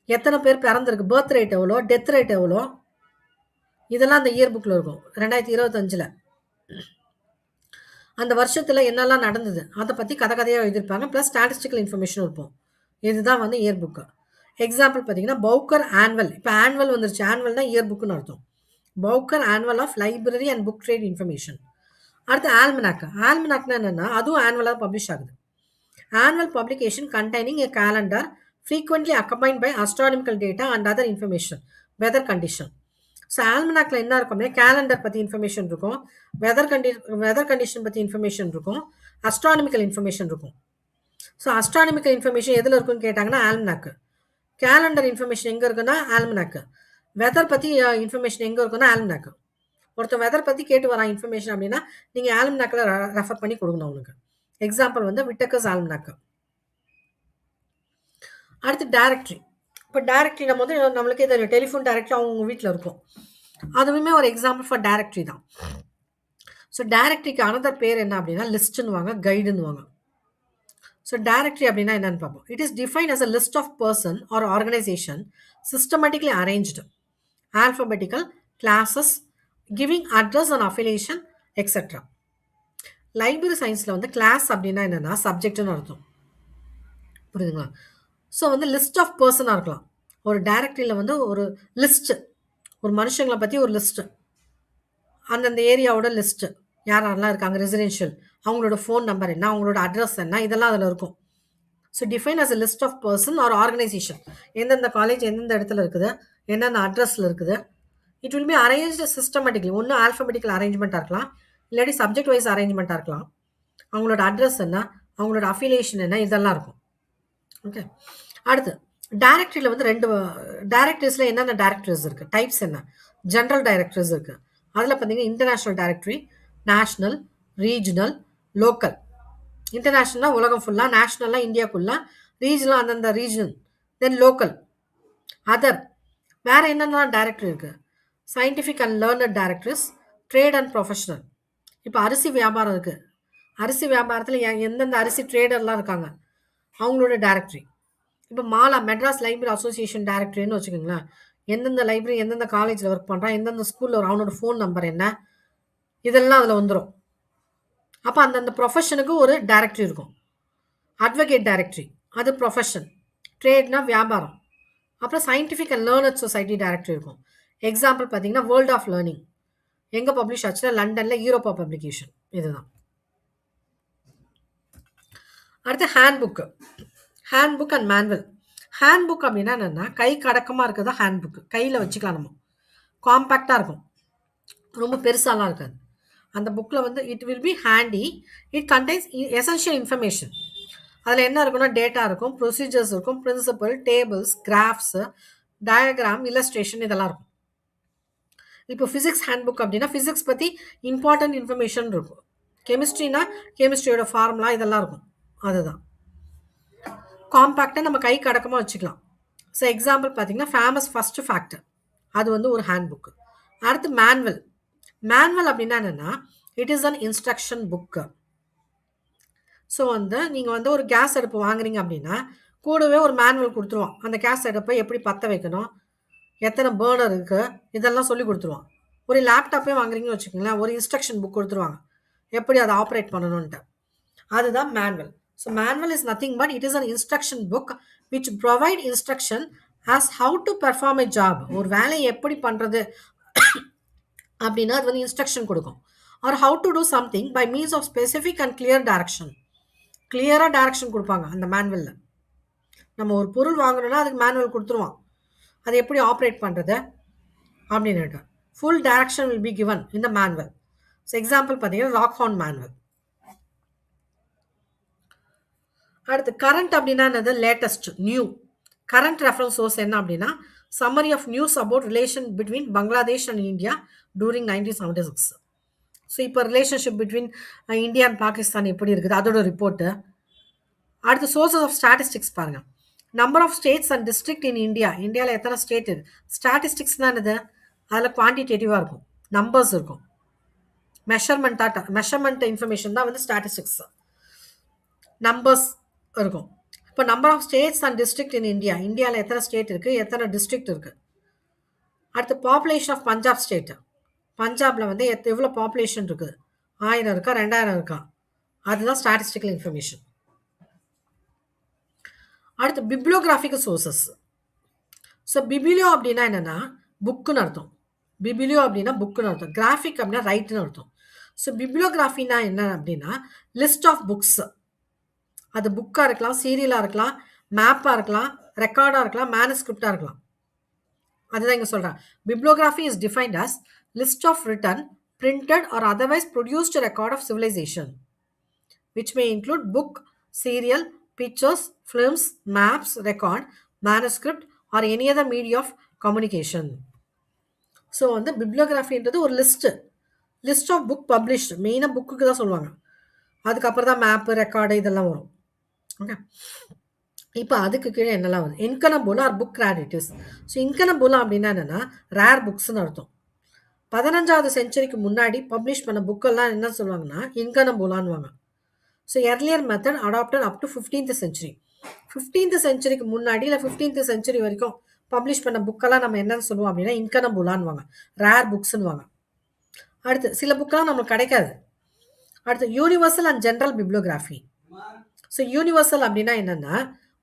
எத்தனை பேர் பிறந்திருக்கு, பர்த் ரேட் எவ்வளோ, டெத் ரேட் எவ்வளோ, இதெல்லாம் அந்த இயர் புக்கில் இருக்கும். 2025 அந்த வருஷத்தில் என்னெல்லாம் நடந்தது அதை பற்றி கதையாக எழுதியிருப்பாங்க. ப்ளஸ் ஸ்டாட்டிஸ்டிக்கல் இன்ஃபர்மேஷனும் இருக்கும். இதுதான் வந்து இயர் புக்கு. எக்ஸாம்பிள் பார்த்தீங்கன்னா பவுக்கர் ஆனுவல். இப்போ ஆனுவல் வந்துருச்சு, ஆனுவல்னா இயர் புக்குன்னு அர்த்தம். Bowker annual of library and book trade information. அடுத்து ஆல்மனாக். ஆல்மனாக்னா என்னென்னா அதுவும் ஆனுவலாக பப்ளிஷ் ஆகுது. Annual publication containing a calendar frequently accompanied by astronomical data and other information, weather condition. So ஆல்மனாக்ல என்ன இருக்கும் அப்படின்னா கேலண்டர் பற்றி இன்ஃபர்மேஷன் இருக்கும், வெதர் கண்டிஷன் பற்றி இன்ஃபர்மேஷன் இருக்கும், அஸ்ட்ரானமிக்கல் இன்ஃபர்மேஷன் இருக்கும். ஸோ அஸ்ட்ரானமிக்கல் இன்ஃபர்மேஷன் எதில் இருக்குன்னு கேட்டாங்கன்னா ஆல்மனாக்கு. கேலண்டர் இன்ஃபர்மேஷன் எங்கே இருக்குன்னா ஆல்மனாக்கு. வெதர் பற்றி இன்ஃபர்மேஷன் எங்கே இருக்குன்னா ஆல்மனாக்கு. ஒருத்தன் வெதர் பத்தி கேட்டு வரான் இன்ஃபர்மேஷன் அப்படின்னா, நீங்க ஆல்மனாக்ல ரெஃபர் பண்ணி குடுக்கணும் அவனுக்கு. எக்ஸாம்பிள் வந்து விட்டக்கர்ஸ் ஆல்மனாக். அடுத்து டைரக்டரி. இப்ப டைரக்டரி நம்ம வந்து நம்மளுக்கே தெரியும். டெலிஃபோன் டைரக்டரி அவங்க வீட்ல இருக்கும். அதுவுமே ஒரு எக்ஸாம்பிள் ஃபார் டைரக்டரி தான். ஸோ டைரக்டரிக்கு அனதர் பேர் என்ன அப்படின்னா லிஸ்ட்னுவாங்க, கைடுன்னுவாங்க. ஸோ டைரக்டரி அப்படின்னா என்னன்னு பார்ப்போம். It is define as a list of person or organization systematically arranged, alphabetical classes, giving address and affiliation, etc. Library சயின்ஸில் வந்து கிளாஸ் அப்படின்னா என்னென்னா சப்ஜெக்ட்னு அர்த்தம். புரியுதுங்களா? ஸோ வந்து லிஸ்ட் ஆஃப் பர்சனாக இருக்கலாம். ஒரு டைரக்டரியில் வந்து ஒரு லிஸ்ட்டு, ஒரு மனுஷங்களை பற்றி ஒரு லிஸ்ட்டு, அந்தந்த ஏரியாவோட லிஸ்ட்டு, யார் யாரெல்லாம் இருக்காங்க, ரெசிடென்ஷியல், அவங்களோட ஃபோன் நம்பர் என்ன, அவங்களோட அட்ரஸ் என்ன, இதெல்லாம் அதில் இருக்கும். So define as a list of person or organisation. எந்தெந்த காலேஜ் எந்தெந்த இடத்துல இருக்குது, என்னென்ன அட்ரஸில் இருக்குது. It will be arrange systematically. ஒன்று ஆல்ஃபபெட்டிக்கல் அரேஞ்ச்மெண்ட்டாக இருக்கலாம், இல்லாட்டி சப்ஜெக்ட் வைஸ் அரேஞ்ச்மெண்ட்டாக இருக்கலாம். அவங்களோட அட்ரஸ் என்ன, அவங்களோட அஃபிலியேஷன் என்ன, இதெல்லாம் இருக்கும். ஓகே. அடுத்து டைரக்டரியில் வந்து ரெண்டு டைரக்டரிஸில் என்னென்ன டைரக்டரிஸ் இருக்குது, டைப்ஸ் என்ன. ஜென்ரல் டைரக்டரிஸ் இருக்குது. அதில் பார்த்தீங்கன்னா international directory, national, regional, local. இன்டர்நேஷ்னலாக உலகம் ஃபுல்லாக, நேஷ்னலாக இந்தியாக்குள்ளே, ரீஜனலாக அந்தந்த ரீஜன், தென் லோக்கல், அதர். வேறு என்னென்னலாம் டைரக்டரி இருக்குது. Scientific and learner directories, trade and professional. இப்போ அரிசி வியாபாரம் இருக்குது. அரிசி வியாபாரத்தில் எந்தெந்த அரிசி ட்ரேடர்லாம் இருக்காங்க, அவங்களோட டைரக்டரி. இப்போ மாலா, மெட்ராஸ் லைப்ரரி அசோசியேஷன் டைரக்டரின்னு வச்சுக்கோங்களேன். எந்தெந்த லைப்ரரி எந்தெந்த காலேஜில் ஒர்க் பண்ணுறான், எந்தெந்த ஸ்கூலில் அவனோட ஃபோன் நம்பர் என்ன, இதெல்லாம் அதில் வந்துடும். அப்போ அந்தந்த ப்ரொஃபஷனுக்கு ஒரு டைரக்டரி இருக்கும். அட்வொகேட் டைரக்டரி, அது ப்ரொஃபஷன். ட்ரேட்னா வியாபாரம். அப்புறம் scientific and learner society directory இருக்கும். எக்ஸாம்பிள் பார்த்தீங்கன்னா வேர்ல்ட் ஆஃப் லேர்னிங் எங்கே பப்ளிஷ் ஆச்சுன்னா லண்டனில், யூரோப்பா பப்ளிகேஷன். இதுதான். அடுத்து handbook. Handbook and manual. Handbook அப்படின்னா என்னென்னா கை கடக்கமாக இருக்கிறதா ஹேண்ட்புக்கு. கையில் வச்சுக்கலாம் நம்ம. காம்பேக்டாக இருக்கும், ரொம்ப பெருசாலாம் இருக்காது. அந்த புக்கில் வந்து it will be handy. It contains essential information. அதில் என்ன இருக்குன்னா டேட்டா இருக்கும், ப்ரொசீஜர்ஸ் இருக்கும், principle, tables, graphs, diagram, illustration, இதெல்லாம் இருக்கும். இப்போ ஃபிசிக்ஸ் ஹேண்ட்புக் அப்படின்னா ஃபிசிக்ஸ் பற்றி இம்பார்ட்டன்ட் இன்ஃபர்மேஷன் இருக்கும். கெமிஸ்ட்ரினா கெமிஸ்ட்ரியோட ஃபார்முலா இதெல்லாம் இருக்கும். அதுதான் காம்பேக்டாக நம்ம கை கடக்கமாக வச்சுக்கலாம். ஸோ எக்ஸாம்பிள் பார்த்தீங்கன்னா ஃபேமஸ் ஃபஸ்ட்டு ஃபேக்டர், அது வந்து ஒரு ஹேண்ட்புக்கு. அடுத்து மேனுவல். மேனுவல் அப்படின்னா என்னென்னா it is an instruction book. So வந்து நீங்கள் வந்து ஒரு கேஸ் அடுப்பு வாங்குறீங்க அப்படின்னா கூடவே ஒரு மேனுவல் கொடுத்துருவான். அந்த கேஸ் அடுப்பை எப்படி பற்ற வைக்கணும், எத்தனை பேர்னர் இருக்குது, இதெல்லாம் சொல்லி கொடுத்துருவான். ஒரு லேப்டாப்பே வாங்குறீங்கன்னு வச்சுக்கோங்களேன், ஒரு இன்ஸ்ட்ரக்ஷன் புக் கொடுத்துருவாங்க எப்படி அதை ஆப்ரேட் பண்ணணுன்ட்டு. அதுதான் manual. So manual is nothing but it is an instruction book which provide instruction as how to perform a job. ஒரு வேலையை எப்படி பண்ணுறது அப்படின்னா அது வந்து இன்ஸ்ட்ரக்ஷன் கொடுக்கும். Or how to do something by means of specific and clear direction. கிளியராக direction கொடுப்பாங்க அந்த மேனுவலில். நம்ம ஒரு பொருள் வாங்கணும்னா அதுக்கு மேனுவல் கொடுத்துருவான், அது எப்படி ஆப்ரேட் பண்ணுறது அப்படின்னுட்டு. Full direction will be given in the manual. So example பார்த்தீங்கன்னா ராக்ஹார்ன் மேனுவல். அடுத்து கரண்ட் அப்படின்னா என்னது, latest, new. Current reference source என்ன அப்படின்னா summary of news about relation between Bangladesh and India during 1976. So இப்போ relationship between India and Pakistan எப்படி இருக்குது அதோட ரிப்போர்ட்டு. அடுத்து சோர்சஸ் ஆஃப் ஸ்டாட்டிஸ்டிக்ஸ் பாருங்கள். Number of states and district in India. இந்தியாவில் எத்தனை ஸ்டேட் இருக்குது. ஸ்டாட்டிஸ்டிக்ஸ்னால் என்னது, அதில் குவான்டிடேட்டிவாக இருக்கும், நம்பர்ஸ் இருக்கும். மெஷர்மெண்ட் இன்ஃபர்மேஷன் தான் வந்து ஸ்டாட்டிஸ்டிக்ஸ். நம்பர்ஸ் இருக்கும். இப்போ number of states and district in India, இந்தியாவில் எத்தனை ஸ்டேட் இருக்குது, எத்தனை டிஸ்ட்ரிக்ட் இருக்குது. அடுத்து பாப்புலேஷன் ஆஃப் பஞ்சாப் ஸ்டேட்டு. பஞ்சாபில் வந்து எவ்வளோ பாப்புலேஷன் இருக்குது, 1000 இருக்கா 2000 இருக்கா, அதுதான் ஸ்டாட்டிஸ்டிக்கல் இன்ஃபர்மேஷன். அடுத்து பிப்ளியோகிராஃபிக்கல் சோர்சஸ். ஸோ பிபிலியோ அப்படின்னா என்னென்னா புக்குன்னு அர்த்தம். பிபிலியோ அப்படின்னா புக்குன்னு அர்த்தம். கிராஃபிக் அப்படின்னா ரைட்டுன்னு அர்த்தம். ஸோ பிப்ளியோகிராஃபின்னா என்ன அப்படின்னா லிஸ்ட் ஆஃப் புக்ஸ். அது புக்காக இருக்கலாம், சீரியலாக இருக்கலாம், மேப்பாக இருக்கலாம், ரெக்கார்டாக இருக்கலாம், மேனுஸ்கிரிப்டாக இருக்கலாம். அதுதான் இங்கே சொல்கிறேன். Bibliography is defined as list of written, printed or otherwise produced record of civilization, which may include book, serial, pictures, films, maps, record, manuscript or any other media of communication. So வந்து பிப்ளியோகிராஃபின்றது ஒரு list of book published. மெயினாக புக்குக்கு தான் சொல்லுவாங்க. அதுக்கப்புறம் தான் map, record இதெல்லாம் வரும். ஓகே. இப்போ அதுக்கு கீழே என்னெல்லாம் வருது? இன்கனபுலா ஆர் புக் ரேரிட்டிஸ். ஸோ இன்கனபுலா அப்படின்னா என்னன்னா ரேர் புக்ஸ்னு அர்த்தம். 15வது செஞ்சுரிக்கு முன்னாடி பப்ளிஷ் பண்ண புக்கெல்லாம் என்ன சொல்லுவாங்கன்னா இன்கனபுலான்னுவாங்க. So earlier method adopted up to 15th century. 15th செஞ்சுரிக்கு முன்னாடி இல்லை 15th செஞ்சுரி வரைக்கும் பப்ளிஷ் பண்ண புக்கெல்லாம் நம்ம என்னன்னு சொல்லுவோம் அப்படின்னா இன்கனபுலான்னுவாங்க, ரேர் புக்ஸ்ன்னுவாங்க. அடுத்து சில புக்கெல்லாம் நம்மளுக்கு கிடைக்காது. அடுத்து universal and general bibliography. So universal அப்படின்னா என்னன்னா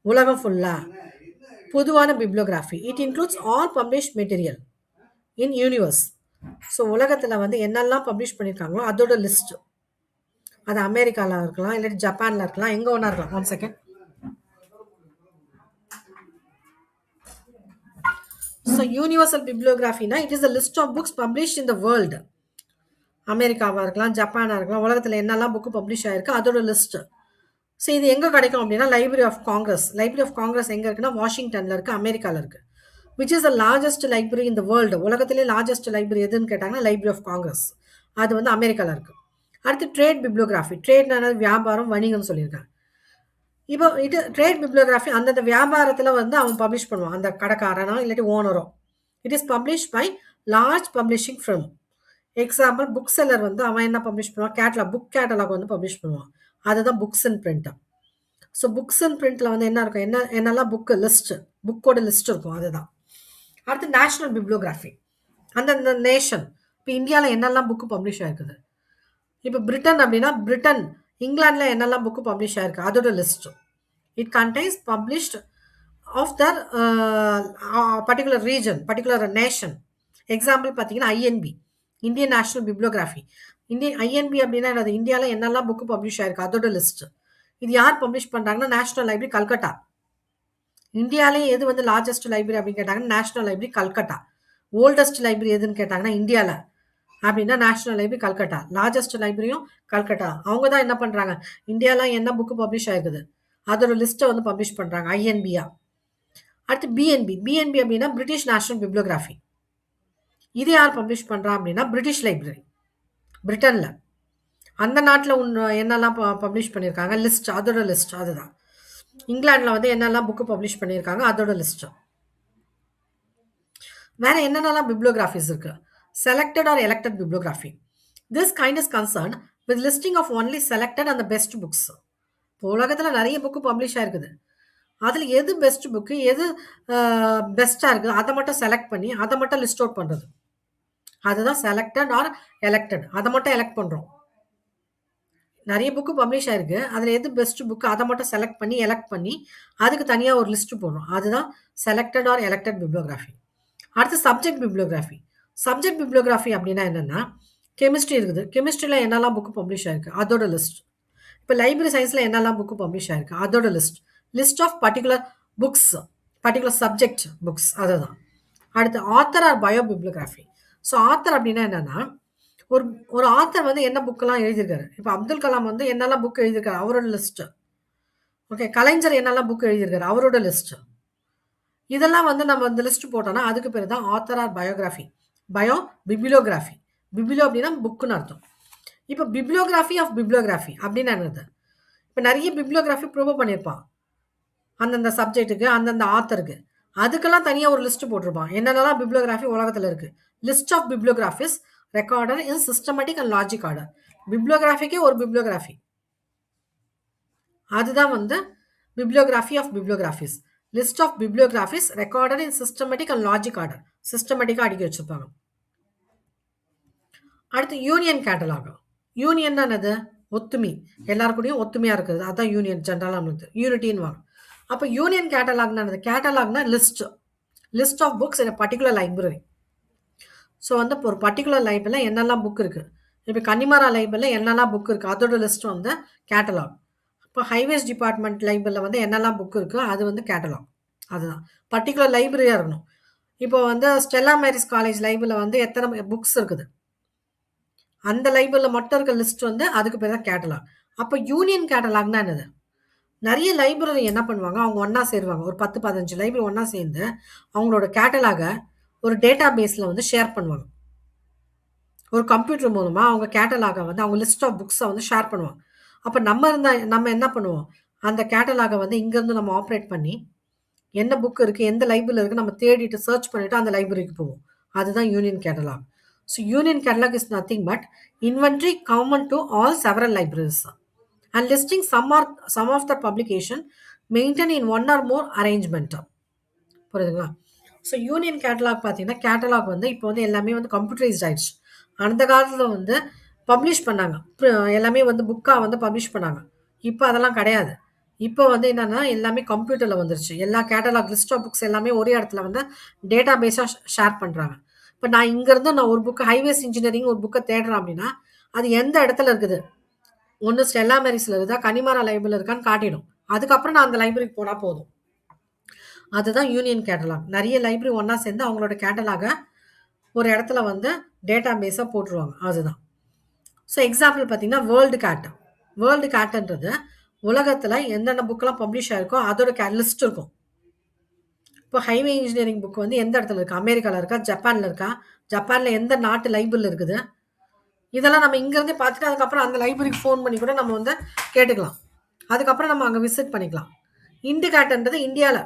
உலகம் ஃபுல்லாக பொதுவான bibliography. It includes all publish material in universe. So உலகத்தில் வந்து என்னெல்லாம் பப்ளிஷ் பண்ணியிருக்காங்களோ அதோட லிஸ்ட். அது அமெரிக்காவில் இருக்கலாம், இல்லாட்டி ஜப்பானில் இருக்கலாம், எங்கே ஒன்றா இருக்கலாம். 1 செகண்ட். ஸோ யூனிவர்சல் பிப்ளியோகிராஃபினா it is a list of books publish in the world. அமெரிக்காவாக இருக்கலாம், ஜப்பானாக இருக்கலாம், உலகத்தில் என்னெல்லாம் புக்கு பப்ளிஷ் ஆகிருக்கு அதோட லிஸ்ட்டு. ஸோ இது எங்கே கிடைக்கும் அப்படின்னா library of Congress. Library of Congress எங்கே இருக்குன்னா வாஷிங்டனில் இருக்குது, அமெரிக்காவில் இருக்குது. Which is the largest library in the world. உலகத்திலே லார்ஜஸ்ட் லைப்ரரி எதுன்னு கேட்டாங்கன்னா லைப்ரரி ஆஃப் காங்கிரஸ். அது வந்து அமெரிக்காவில் இருக்குது. அடுத்து ட்ரேட் பிப்ளியோகிராஃபி. ட்ரேட்னா வியாபாரம், வணிகம்னு சொல்லியிருக்காங்க. இப்போ இது ட்ரேட் பிப்ளியோகிராஃபி அந்தந்த வியாபாரத்தில் வந்து அவன் பப்ளிஷ் பண்ணுவான், அந்த கடைக்காரனோ இல்லாட்டி ஓனரோ. It is publish by large publishing firm. Example book seller வந்து அவன் என்ன பப்ளிஷ் பண்ணுவான், கேட்டலாக், புக் கேட்டலாக் வந்து பப்ளிஷ் பண்ணுவான். அதுதான் books and print. So books and பிரிண்ட்டில் வந்து என்ன இருக்கும், என்னெல்லாம் புக்கு லிஸ்ட்டு, புக்கோட லிஸ்ட் இருக்கும், அதுதான். அடுத்து நேஷ்னல் பிப்ளியோகிராஃபி. அந்தந்த நேஷன். இப்போ இந்தியாவில் என்னெல்லாம் புக்கு பப்ளிஷ் ஆயிருக்குது. இப்போ பிரிட்டன் அப்படின்னா பிரிட்டன், இங்கிலாண்டில் என்னெல்லாம் புக்கு பப்ளிஷ் ஆயிருக்கு அதோட list. It contains published of their particular region, particular nation. Example பார்த்தீங்கன்னா INB, Indian national bibliography. INB அப்படின்னா என்னது, இந்தியாவில் என்னெல்லாம் புக்கு பப்ளிஷ் ஆயிருக்கு அதோட லிஸ்ட். இது யார் பப்ளிஷ் பண்ணுறாங்கன்னா நேஷனல் லைப்ரரி கல்கட்டா. இந்தியாவிலே எது வந்து லார்ஜஸ்ட் லைப்ரரி அப்படின்னு கேட்டாங்கன்னா national library Calcutta. Oldest library எதுன்னு கேட்டாங்கன்னா இந்தியாவில் அப்படின்னா நேஷனல் லைப்ரரி கல்கட்டா. லார்ஜஸ்ட் லைப்ரரியும் கல்கட்டா. அவங்க தான் என்ன பண்ணுறாங்க, இந்தியாவில் என்ன புக்கு பப்ளிஷ் ஆயிருக்குது அதோட லிஸ்ட்டை வந்து பப்ளிஷ் பண்ணுறாங்க ஐஎன்பியா. அடுத்து பிஎன்பி. பிஎன்பி அப்படின்னா பிரிட்டிஷ் நேஷனல் பிப்ளியோகிராஃபி. இது யார் பப்ளிஷ் பண்ணுறா அப்படின்னா பிரிட்டிஷ் லைப்ரரி, பிரிட்டனில். அந்த நாட்டில் என்னெல்லாம் பப்ளிஷ் பண்ணியிருக்காங்க லிஸ்ட், அதோட லிஸ்ட் அதுதான். இங்கிலாண்டில் வந்து என்னெல்லாம் புக்கு பப்ளிஷ் பண்ணியிருக்காங்க அதோட லிஸ்ட்டு. வேறு என்னென்னலாம் பிப்ளியோகிராஃபிஸ் இருக்குது. Selected or elected bibliography. This kind is concern with listing of only selected and best books. இப்போ உலகத்தில் நிறைய புக்கு பப்ளிஷ் ஆயிருக்குது. அதில் எது பெஸ்ட் புக்கு, எது பெஸ்ட்டாக இருக்குது அதை மட்டும் செலக்ட் பண்ணி அதை மட்டும் லிஸ்ட் அவுட் பண்ணுறது. அதுதான் செலக்டட் ஆர் எலெக்டட். அதை மட்டும் எலெக்ட் பண்ணுறோம். நிறைய புக்கு பப்ளிஷ் ஆயிருக்கு, அதில் எது பெஸ்ட் புக்கு அதை மட்டும் செலக்ட் பண்ணி எலெக்ட் பண்ணி அதுக்கு தனியாக ஒரு லிஸ்ட்டு போடுறோம். அதுதான் செலக்டட் ஆர் எலெக்டட் பிப்ளியோகிராஃபி. அடுத்து சப்ஜெக்ட் பிப்ளியோகிராஃபி. சப்ஜெக்ட் பிப்ளியோகிராஃபி அப்படின்னா என்னென்னா, கெமிஸ்ட்ரி இருக்குது, கெமிஸ்ட்ரியில் என்னெல்லாம் புக்கு பப்ளிஷ் ஆயிருக்கு அதோட லிஸ்ட். இப்போ லைப்ரரி சயின்ஸில் என்னெல்லாம் புக்கு பப்ளிஷ் ஆயிருக்கு அதோட list. List of particular books, particular subject books, அதுதான். அடுத்து ஆத்தர் ஆர் பயோ பிப்ளியோகிராஃபி. ஸோ ஆத்தர் அப்படின்னா என்னென்னா, ஒரு ஒரு ஆத்தர் வந்து என்ன புக்கெல்லாம் எழுதியிருக்காரு. இப்போ அப்துல் கலாம் வந்து என்னெல்லாம் புக் எழுதியிருக்காரு அவரோட லிஸ்ட்டு. ஓகே. கலைஞர் என்னெல்லாம் புக் எழுதியிருக்காரு அவரோட லிஸ்ட்டு. இதெல்லாம் வந்து நம்ம இந்த லிஸ்ட் போட்டோம்னா அதுக்கு பேர் தான் author or biography. Bio bibliography. Biblio அப்படின்னா புக்குன்னு அர்த்தம். இப்போ பிப்ளியோகிராஃபி ஆஃப் பிப்ளியோகிராஃபி அப்படின்னு என்னது, இப்போ நிறைய பிப்ளியோகிராஃபி ப்ரூவ் பண்ணியிருப்பான் அந்தந்த சப்ஜெக்ட்டுக்கு, அந்தந்த ஆத்தருக்கு. அதுக்கெல்லாம் தனியாக ஒரு லிஸ்ட் போட்டிருப்பான் என்னென்னலாம் பிப்ளியோகிராஃபி உலகத்தில் இருக்குது. List of bibliographies recorded in systematic and logic order. பிப்ளியோகிராஃபிக்கே ஒரு பிப்ளியோகிராஃபி, அதுதான் வந்து bibliography of bibliographies. List of bibliographies recorded in systematic and logic order. சிஸ்டமேட்டிக்காக அடுக்கி வச்சுருப்பாங்க. அடுத்து யூனியன் கேட்டலாக். யூனியன் என்னது, ஒத்துமை, எல்லாருக்கூடையும் ஒத்துமையாக இருக்குது, அதுதான் யூனியன். ஜென்ரலாக நம்மளுக்கு யூனிட்டின்னு வாங்க. அப்போ யூனியன் கேட்டலாக்னா என்னது, கேட்டலாக்னா list of books in particular library. So வந்து இப்போ ஒரு பர்டிகுலர் லைப்ரரியில் என்னெல்லாம் புக் இருக்குது, இப்போ கன்னிமரா லைப்ரரியில் என்னெல்லாம் புக் இருக்குது அதோட லிஸ்ட் வந்து கேட்டலாக். இப்போ ஹைவேஸ் டிபார்ட்மெண்ட் லைப்ரரியில் வந்து என்னெல்லாம் புக் இருக்குது அது வந்து கேட்டலாக். அதுதான் பர்டிகுலர் லைப்ரரியாக இருக்கணும். இப்போ வந்து ஸ்டெல்லா மேரிஸ் காலேஜ் லைப்ரரியில் வந்து எத்தனை புக்ஸ் இருக்குது, அந்த லைப்ரரியில் மட்டும் இருக்க லிஸ்ட் வந்து அதுக்கு பேர் தான் கேட்டலாக். அப்போ யூனியன் கேட்டலாக்னா என்னது, நிறைய லைப்ரரி என்ன பண்ணுவாங்க, அவங்க ஒன்றா சேருவாங்க. ஒரு 10-15 லைப்ரரி ஒன்றா சேர்ந்து அவங்களோட கேட்டலாகை ஒரு டேட்டா பேஸில் வந்து ஷேர் பண்ணுவாங்க. ஒரு கம்ப்யூட்டர் மூலமா அவங்க கேட்டலாக வந்து அவங்க லிஸ்ட் ஆஃப் புக்ஸை வந்து ஷேர் பண்ணுவாங்க. அப்போ நம்ம என்ன பண்ணுவோம், அந்த கேட்டலாகை வந்து இங்கேருந்து நம்ம ஆப்ரேட் பண்ணி என்ன புக் இருக்குது, எந்த லைப்ரரியில் இருக்குது நம்ம தேடிட்டு சர்ச் பண்ணிவிட்டு அந்த லைப்ரரிக்கு போவோம். அதுதான் union catalogue. So union catalogue is nothing but inventory common to all several libraries and listing some of the publication maintain in one or more arrangement. புரியுதுங்களா? ஸோ யூனியன் கேட்டலாக் பார்த்தீங்கன்னா கேட்டலாக் வந்து இப்போ வந்து எல்லாமே வந்து கம்ப்யூட்டரைஸ்ட் ஆயிடுச்சு. அந்த காலத்தில் வந்து பப்ளிஷ் பண்ணாங்க, எல்லாமே வந்து புக்காக வந்து பப்ளிஷ் பண்ணாங்க. இப்போ அதெல்லாம் கிடையாது. இப்போ வந்து என்னன்னா எல்லாமே கம்ப்யூட்டரில் வந்துருச்சு. எல்லா கேட்டலாக் லிஸ்ட் ஆஃப் புக்ஸ் எல்லாமே ஒரே இடத்துல வந்து டேட்டா பேஸாக ஷேர் பண்ணுறாங்க. இப்போ நான் இங்கேருந்து நான் ஒரு புக்கு ஹைவேஸ் இன்ஜினியரிங் ஒரு புக்கை தேடுறேன் அப்படின்னா அது எந்த இடத்துல இருக்குது, ஒன்று ஸ்டெல்லா மேரிஸில் இருக்குதா கனிமாரா லைப்ரரியில் இருக்கான்னு காட்டிடும். அதுக்கப்புறம் நான் அந்த லைப்ரரிக்கு போனால் போதும். அதுதான் யூனியன் கேட்டலாக். நிறைய லைப்ரரி ஒன்றா சேர்ந்து அவங்களோட கேட்டலாகை ஒரு இடத்துல வந்து டேட்டா பேஸாக போட்டுருவாங்க. அதுதான். ஸோ எக்ஸாம்பிள் பார்த்தீங்கன்னா வேர்ல்டு கேட்டுன்றது உலகத்தில் என்னென்ன புக்கெல்லாம் பப்ளிஷ் ஆயிருக்கோ அதோட லிஸ்ட் இருக்கும். இப்போ ஹைவே இன்ஜினியரிங் புக் வந்து எந்த இடத்துல இருக்குது, அமெரிக்காவில் இருக்கா, ஜப்பானில் இருக்கா, ஜப்பானில் எந்த நாட்டு லைப்ரரியில் இருக்குது, இதெல்லாம் நம்ம இங்கேருந்தே பார்த்துட்டு அதுக்கப்புறம் அந்த லைப்ரரிக்கு ஃபோன் பண்ணி கூட நம்ம வந்து கேட்டுக்கலாம். அதுக்கப்புறம் நம்ம அங்கே விசிட் பண்ணிக்கலாம். இண்டிகேட்டன்றது இந்தியாவில்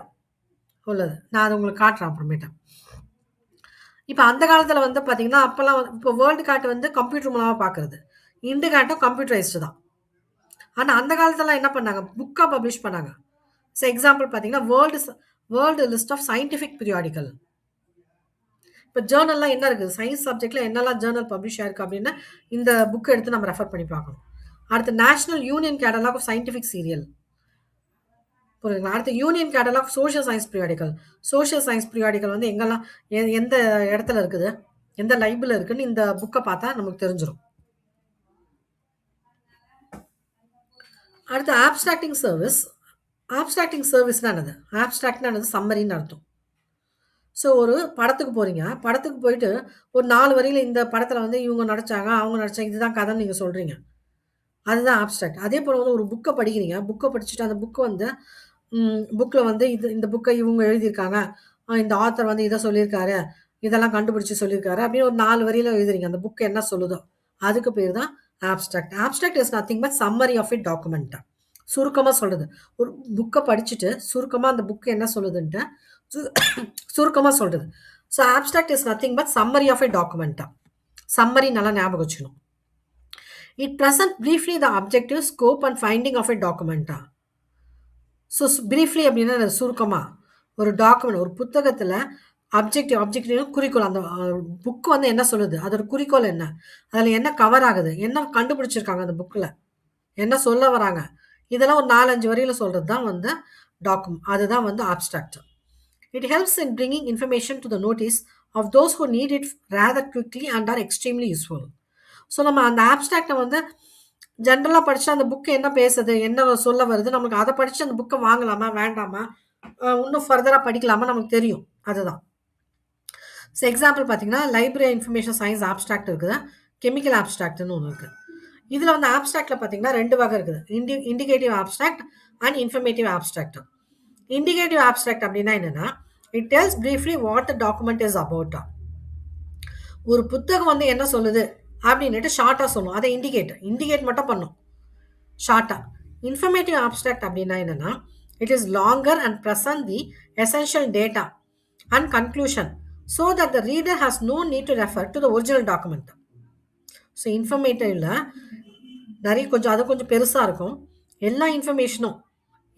உள்ளது. நான் அதை உங்களுக்கு காட்டுறேன் அப்புறமேட்டா. இப்போ அந்த காலத்தில் வந்து பார்த்தீங்கன்னா அப்போல்லாம் இப்போ வேர்ல்டு காட்டு வந்து கம்ப்யூட்டர் மூலமாக பார்க்குறது, இண்டு காட்டும் கம்ப்யூட்டரைஸ்டு தான். ஆனால் அந்த காலத்தில் என்ன பண்ணாங்க, புக்காக பப்ளிஷ் பண்ணாங்க. ஸோ எக்ஸாம்பிள் பார்த்தீங்கன்னா world list of scientific periodical. இப்போ ஜேர்னல்லாம் என்ன இருக்குது, சயின்ஸ் சப்ஜெக்டில் என்னெல்லாம் ஜேர்னல் பப்ளிஷ் ஆயிருக்கு அப்படின்னு இந்த புக்கை எடுத்து நம்ம ரெஃபர் பண்ணி பார்க்கணும். அடுத்து national union catalogue of scientific serial. புரியுதுங்களா? அடுத்து union catalogue social science periodical. Social science periodical வந்து எங்கெல்லாம் எந்த இடத்துல இருக்குது, எந்த லைப்ரரியில் இருக்குன்னு இந்த புக்கை பார்த்தா நமக்கு தெரிஞ்சிடும். அடுத்து ஆப்ஸ்ட்ராக்டிங் சர்வீஸ். ஆப்ஸ்ட்ராக்டிங் சர்வீஸ்னா என்னது, ஆப்ஸ்ட்ராக்ட்னா என்னது, சம்மரின்னு அர்த்தம். ஸோ ஒரு படத்துக்கு போகிறீங்க, படத்துக்கு போயிட்டு ஒரு 4 வரியில் இந்த படத்தில் வந்து இவங்க நடித்தாங்க அவங்க நடித்தாங்க இதுதான் கதைன்னு நீங்கள் சொல்கிறீங்க, அதுதான் ஆப்ஸ்ட்ராக்ட். அதே போல் வந்து ஒரு புக்கை படிக்கிறீங்க, புக்கை படிச்சுட்டு அந்த புக்கு வந்து புக்கில் வந்து இந்த புக்கை இவங்க எழுதியிருக்காங்க, இந்த ஆத்தர் வந்து இதை சொல்லியிருக்காரு, இதெல்லாம் கண்டுபிடிச்சி சொல்லியிருக்காரு அப்படின்னு ஒரு 4 வரியில் எழுதுறீங்க. அந்த புக்கு என்ன சொல்லுதோ அதுக்கு பேர் தான் abstract. Abstract is nothing but summary of it document. சுருக்கமாக சொல்கிறது, ஒரு புக்கை படிச்சுட்டு சுருக்கமாக அந்த புக்கு என்ன சொல்லுதுன்ட்டு சுருக்கமாக சொல்கிறது. So abstract is nothing but summary of a டாக்குமெண்ட்டா. சம்மரி நல்லா ஞாபகம் வச்சுக்கணும். It present briefly the objective scope and finding of a டாக்குமெண்ட்டா. ஸோ ப்ரீஃப்லி அப்படின்னா சுருக்கமாக ஒரு டாக்குமெண்ட் ஒரு புத்தகத்தில் அப்ஜெக்டிவ் குறிக்கோள், அந்த புக்கு வந்து என்ன சொல்லுது, அதோட குறிக்கோள் என்ன, அதில் என்ன கவர் ஆகுது, என்ன கண்டுபிடிச்சிருக்காங்க அந்த புக்கில், என்ன சொல்ல வராங்க, இதெல்லாம் ஒரு 4-5 வரியில் சொல்கிறது தான் வந்து அதுதான் வந்து abstract. It helps in bringing information to the notice of those who need it rather quickly and are extremely useful. So நம்ம அந்த ஆப்ஸ்ட்ராக்டை வந்து ஜென்ரலாக படித்தா அந்த புக்கு என்ன பேசுது, என்ன சொல்ல வருது, நமக்கு அதை படித்து அந்த புக்கை வாங்கலாமா வேண்டாமா, இன்னும் ஃபர்தராக படிக்கலாமா நமக்கு தெரியும். அதுதான். ஸோ எக்ஸாம்பிள் பார்த்தீங்கன்னா லைப்ரரி இன்ஃபர்மேஷன் சயின்ஸ் ஆப்ஸ்ட்ராக்ட் இருக்குது, கெமிக்கல் ஆப்ஸ்ட்ராக்ட்னு ஒன்று இருக்குது. இதில் வந்து ஆப்ஸ்ட்ராக்டில் பார்த்தீங்கன்னா 2 வகை இருக்குது, indicative abstract and informative abstract. Indicative abstract அப்படின்னா என்னன்னா, it டெல்ஸ் briefly what the document is about. ஒரு புத்தகம் வந்து என்ன சொல்லுது அப்படின்னுட்டு ஷார்ட்டாக சொல்லும், அதை இண்டிகேட் மட்டும் பண்ணும் ஷார்ட்டாக. இன்ஃபர்மேட்டிவ் ஆப்ஸ்ட்ராக்ட் அப்படின்னா என்னன்னா, it is longer and present the essential data and conclusion so that the reader has no need to refer to the original document. So இன்ஃபர்மேட்டிவ்ல அது கொஞ்சம் பெருசாக இருக்கும், எல்லா இன்ஃபர்மேஷனும்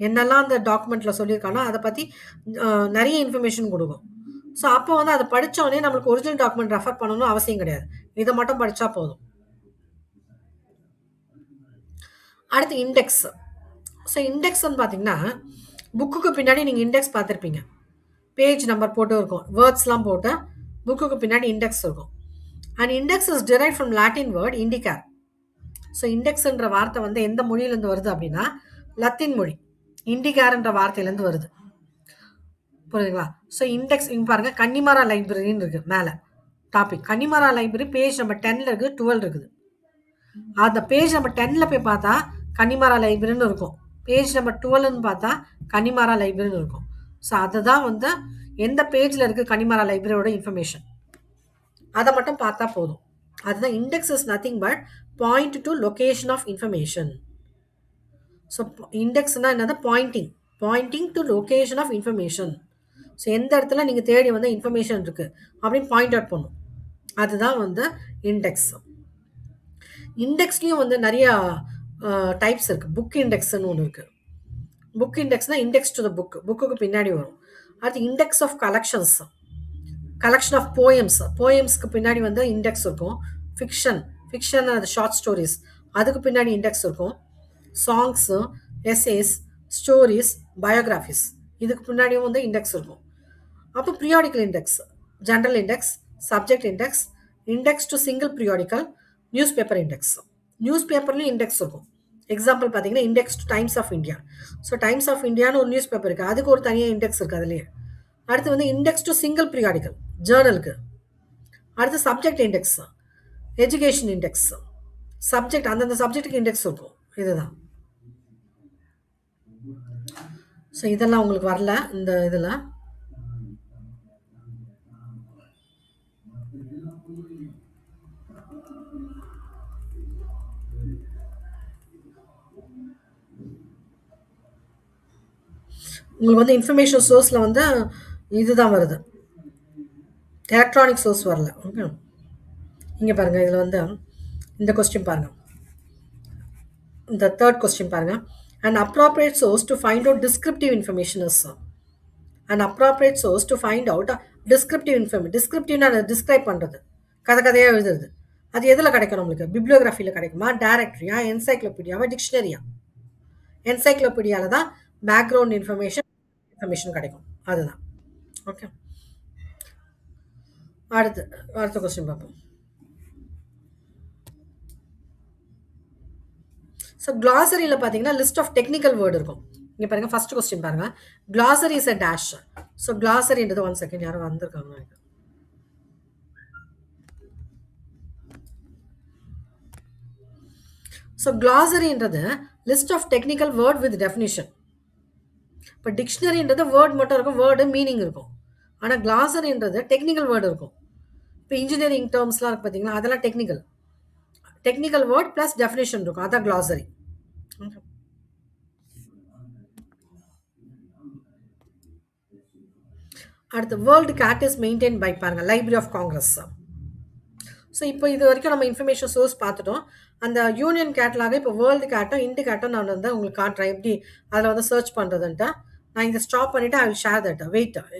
என்னெல்லாம் அந்த டாக்குமெண்ட்டில் சொல்லியிருக்காங்களோ அதை பற்றி நிறைய இன்ஃபர்மேஷன் கொடுக்கும். ஸோ அப்போ வந்து அதை படித்தோடனே நம்மளுக்கு ஒரிஜினல் டாக்குமெண்ட் ரெஃபர் பண்ணணும்னு அவசியம் கிடையாது, இதை மட்டும் படித்தா போதும். அடுத்து இண்டெக்ஸ். ஸோ இண்டெக்ஸ்ன்னு பார்த்தீங்கன்னா புக்குக்கு பின்னாடி நீங்கள் இண்டெக்ஸ் பார்த்துருப்பீங்க, பேஜ் நம்பர் போட்டு இருக்கும், வேர்ட்ஸ்லாம் போட்டு புக்குக்கு பின்னாடி இண்டெக்ஸ் இருக்கும். And index is derive from Latin word indicare. So இண்டெக்ஸ்ன்ற வார்த்தை வந்து எந்த மொழியிலேருந்து வருது அப்படின்னா லத்தீன் மொழி, இண்டிகேர்ன்ற வார்த்தையிலேருந்து வருது. புரியுதுங்களா? ஸோ இண்டெக்ஸ் இங்கே பாருங்கள், கன்னிமாரா லைப்ரரின்னு இருக்குது மேலே topic. Connemara library page number 10 இருக்குது, 12 இருக்குது. அந்த பேஜ் நம்பர் 10 போய் பார்த்தா கன்னிமாரா லைப்ரரின்னு இருக்கும், பேஜ் நம்பர் 12ன்னு பார்த்தா கன்னிமாரா லைப்ரரின்னு இருக்கும். ஸோ அதுதான் வந்து எந்த பேஜ்ல இருக்கு கனிமரா லைப்ரரியோட இன்ஃபர்மேஷன், அதை மட்டும் பார்த்தா போதும். அதுதான் index is nothing but point to location of information. So இண்டெக்ஸ்னா என்னது? Pointing to location of information. So எந்த இடத்துல நீங்கள் தேடி வந்த இன்ஃபர்மேஷன் இருக்குது அப்படின்னு பாயிண்ட் அவுட் பண்ணும். அதுதான் வந்து இண்டெக்ஸ். இண்டெக்ஸ்லேயும் வந்து நிறையா டைப்ஸ் இருக்குது. புக் இண்டெக்ஸ்னு ஒன்று இருக்குது. புக் இண்டெக்ஸ்னால் இண்டெக்ஸ் டு த புக்குக்கு பின்னாடி வரும். அடுத்து index of collections, collection of போயம்ஸ்க்கு பின்னாடி வந்து இண்டெக்ஸ் இருக்கும். ஃபிக்ஷன் அது ஷார்ட் ஸ்டோரிஸ், அதுக்கு பின்னாடி இண்டெக்ஸ் இருக்கும். சாங்ஸு, எஸ்ஏஸ், ஸ்டோரிஸ், பயோகிராஃபிஸ், இதுக்கு பின்னாடியும் வந்து இண்டெக்ஸ் இருக்கும். அப்போ periodical index, general index, subject index, index to single periodical, newspaper index. News பேப்பர்லேயும் இண்டெக்ஸ் இருக்கும். எக்ஸாம்பிள் பார்த்தீங்கன்னா index to Times of India. So Times of இந்தியான்னு ஒரு நியூஸ் பேப்பர் இருக்குது, அதுக்கு ஒரு தனியாக இண்டெக்ஸ் இருக்குது அதுலேயே. அடுத்து வந்து இண்டெக்ஸ் டு சிங்கிள் ப்ரியாடிக்கல் ஜேர்னலுக்கு. அடுத்து subject index, education index, subject அந்தந்த சப்ஜெக்ட்டுக்கு இண்டெக்ஸ் இருக்கும். இதுதான். ஸோ இதெல்லாம் உங்களுக்கு வரல இந்த இதில். உங்களுக்கு வந்து இன்ஃபர்மேஷன் சோர்ஸில் வந்து இதுதான் வருது, எலக்ட்ரானிக் சோர்ஸ் வரல. ஓகே, இங்கே பாருங்கள், இதில் வந்து இந்த கொஸ்டின் பாருங்கள், இந்த தேர்ட் கொஸ்டின் பாருங்கள். An appropriate source to find out descriptive information is an appropriate source to find out descriptive information. டிஸ்கிரிப்டிவ்னா டிஸ்கிரைப் பண்ணுறது, கதையாக எழுதுறது. அது எதில் கிடைக்கும் நம்மளுக்கு? பிப்ளியோகிராஃபியில் கிடைக்குமா, டைரக்டரியா, என்சைக்ளோபீடியாவா, டிக்ஷனரியா? என்சைக்ளோபீடியாவில் தான் பேக்ரவுண்ட் இன்ஃபர்மேஷன் கிடைக்கும். அதுதான். ஓகே, அடுத்த கொஸ்டின் பார்ப்போம். ஸோ கிளாசரியில் பார்த்தீங்கன்னா லிஸ்ட் ஆஃப் டெக்னிக்கல் வேர்டு இருக்கும். இங்கே பாருங்கள், ஃபர்ஸ்ட் கொஸ்டின் பாருங்கள். Glossary is a dash. So கிளாசரின்றது, ஒன் செகண்ட், யாரும் வந்திருக்காங்க. ஸோ கிளாசரின்றது list of technical word with definition. இப்போ டிக்ஷனரின்றது வேர்ட் மட்டும் இருக்கும், வேர்டு மீனிங் இருக்கும். ஆனால் கிளாசரின்றது டெக்னிக்கல் வேர்டு இருக்கும். இப்போ இன்ஜினியரிங் டேர்ம்ஸ்லாம் இருக்குது பார்த்தீங்களா, அதெல்லாம் டெக்னிக்கல் வேர்ட் ப்ளஸ் டெஃபினிஷன் இருக்கும். அதான் கிளாசரி. அடுத்து WorldCat is maintain by பாருங்க, லைப்ரரி ஆஃப் காங்கிரஸ். ஸோ இப்போ இது வரைக்கும் நம்ம இன்ஃபர்மேஷன் சோர்ஸ் பார்த்துட்டோம். அந்த யூனியன் கேட்லாக இப்போ வேர்ல்டு கேட்டும் இண்டு கேட்டும் நான் வந்து உங்களுக்கு காட்டுறேன் எப்படி அதில் வந்து சர்ச் பண்ணுறதுன்ட்டு. நான் இதை ஸ்டாப் பண்ணிவிட்டு I will share that. Wait.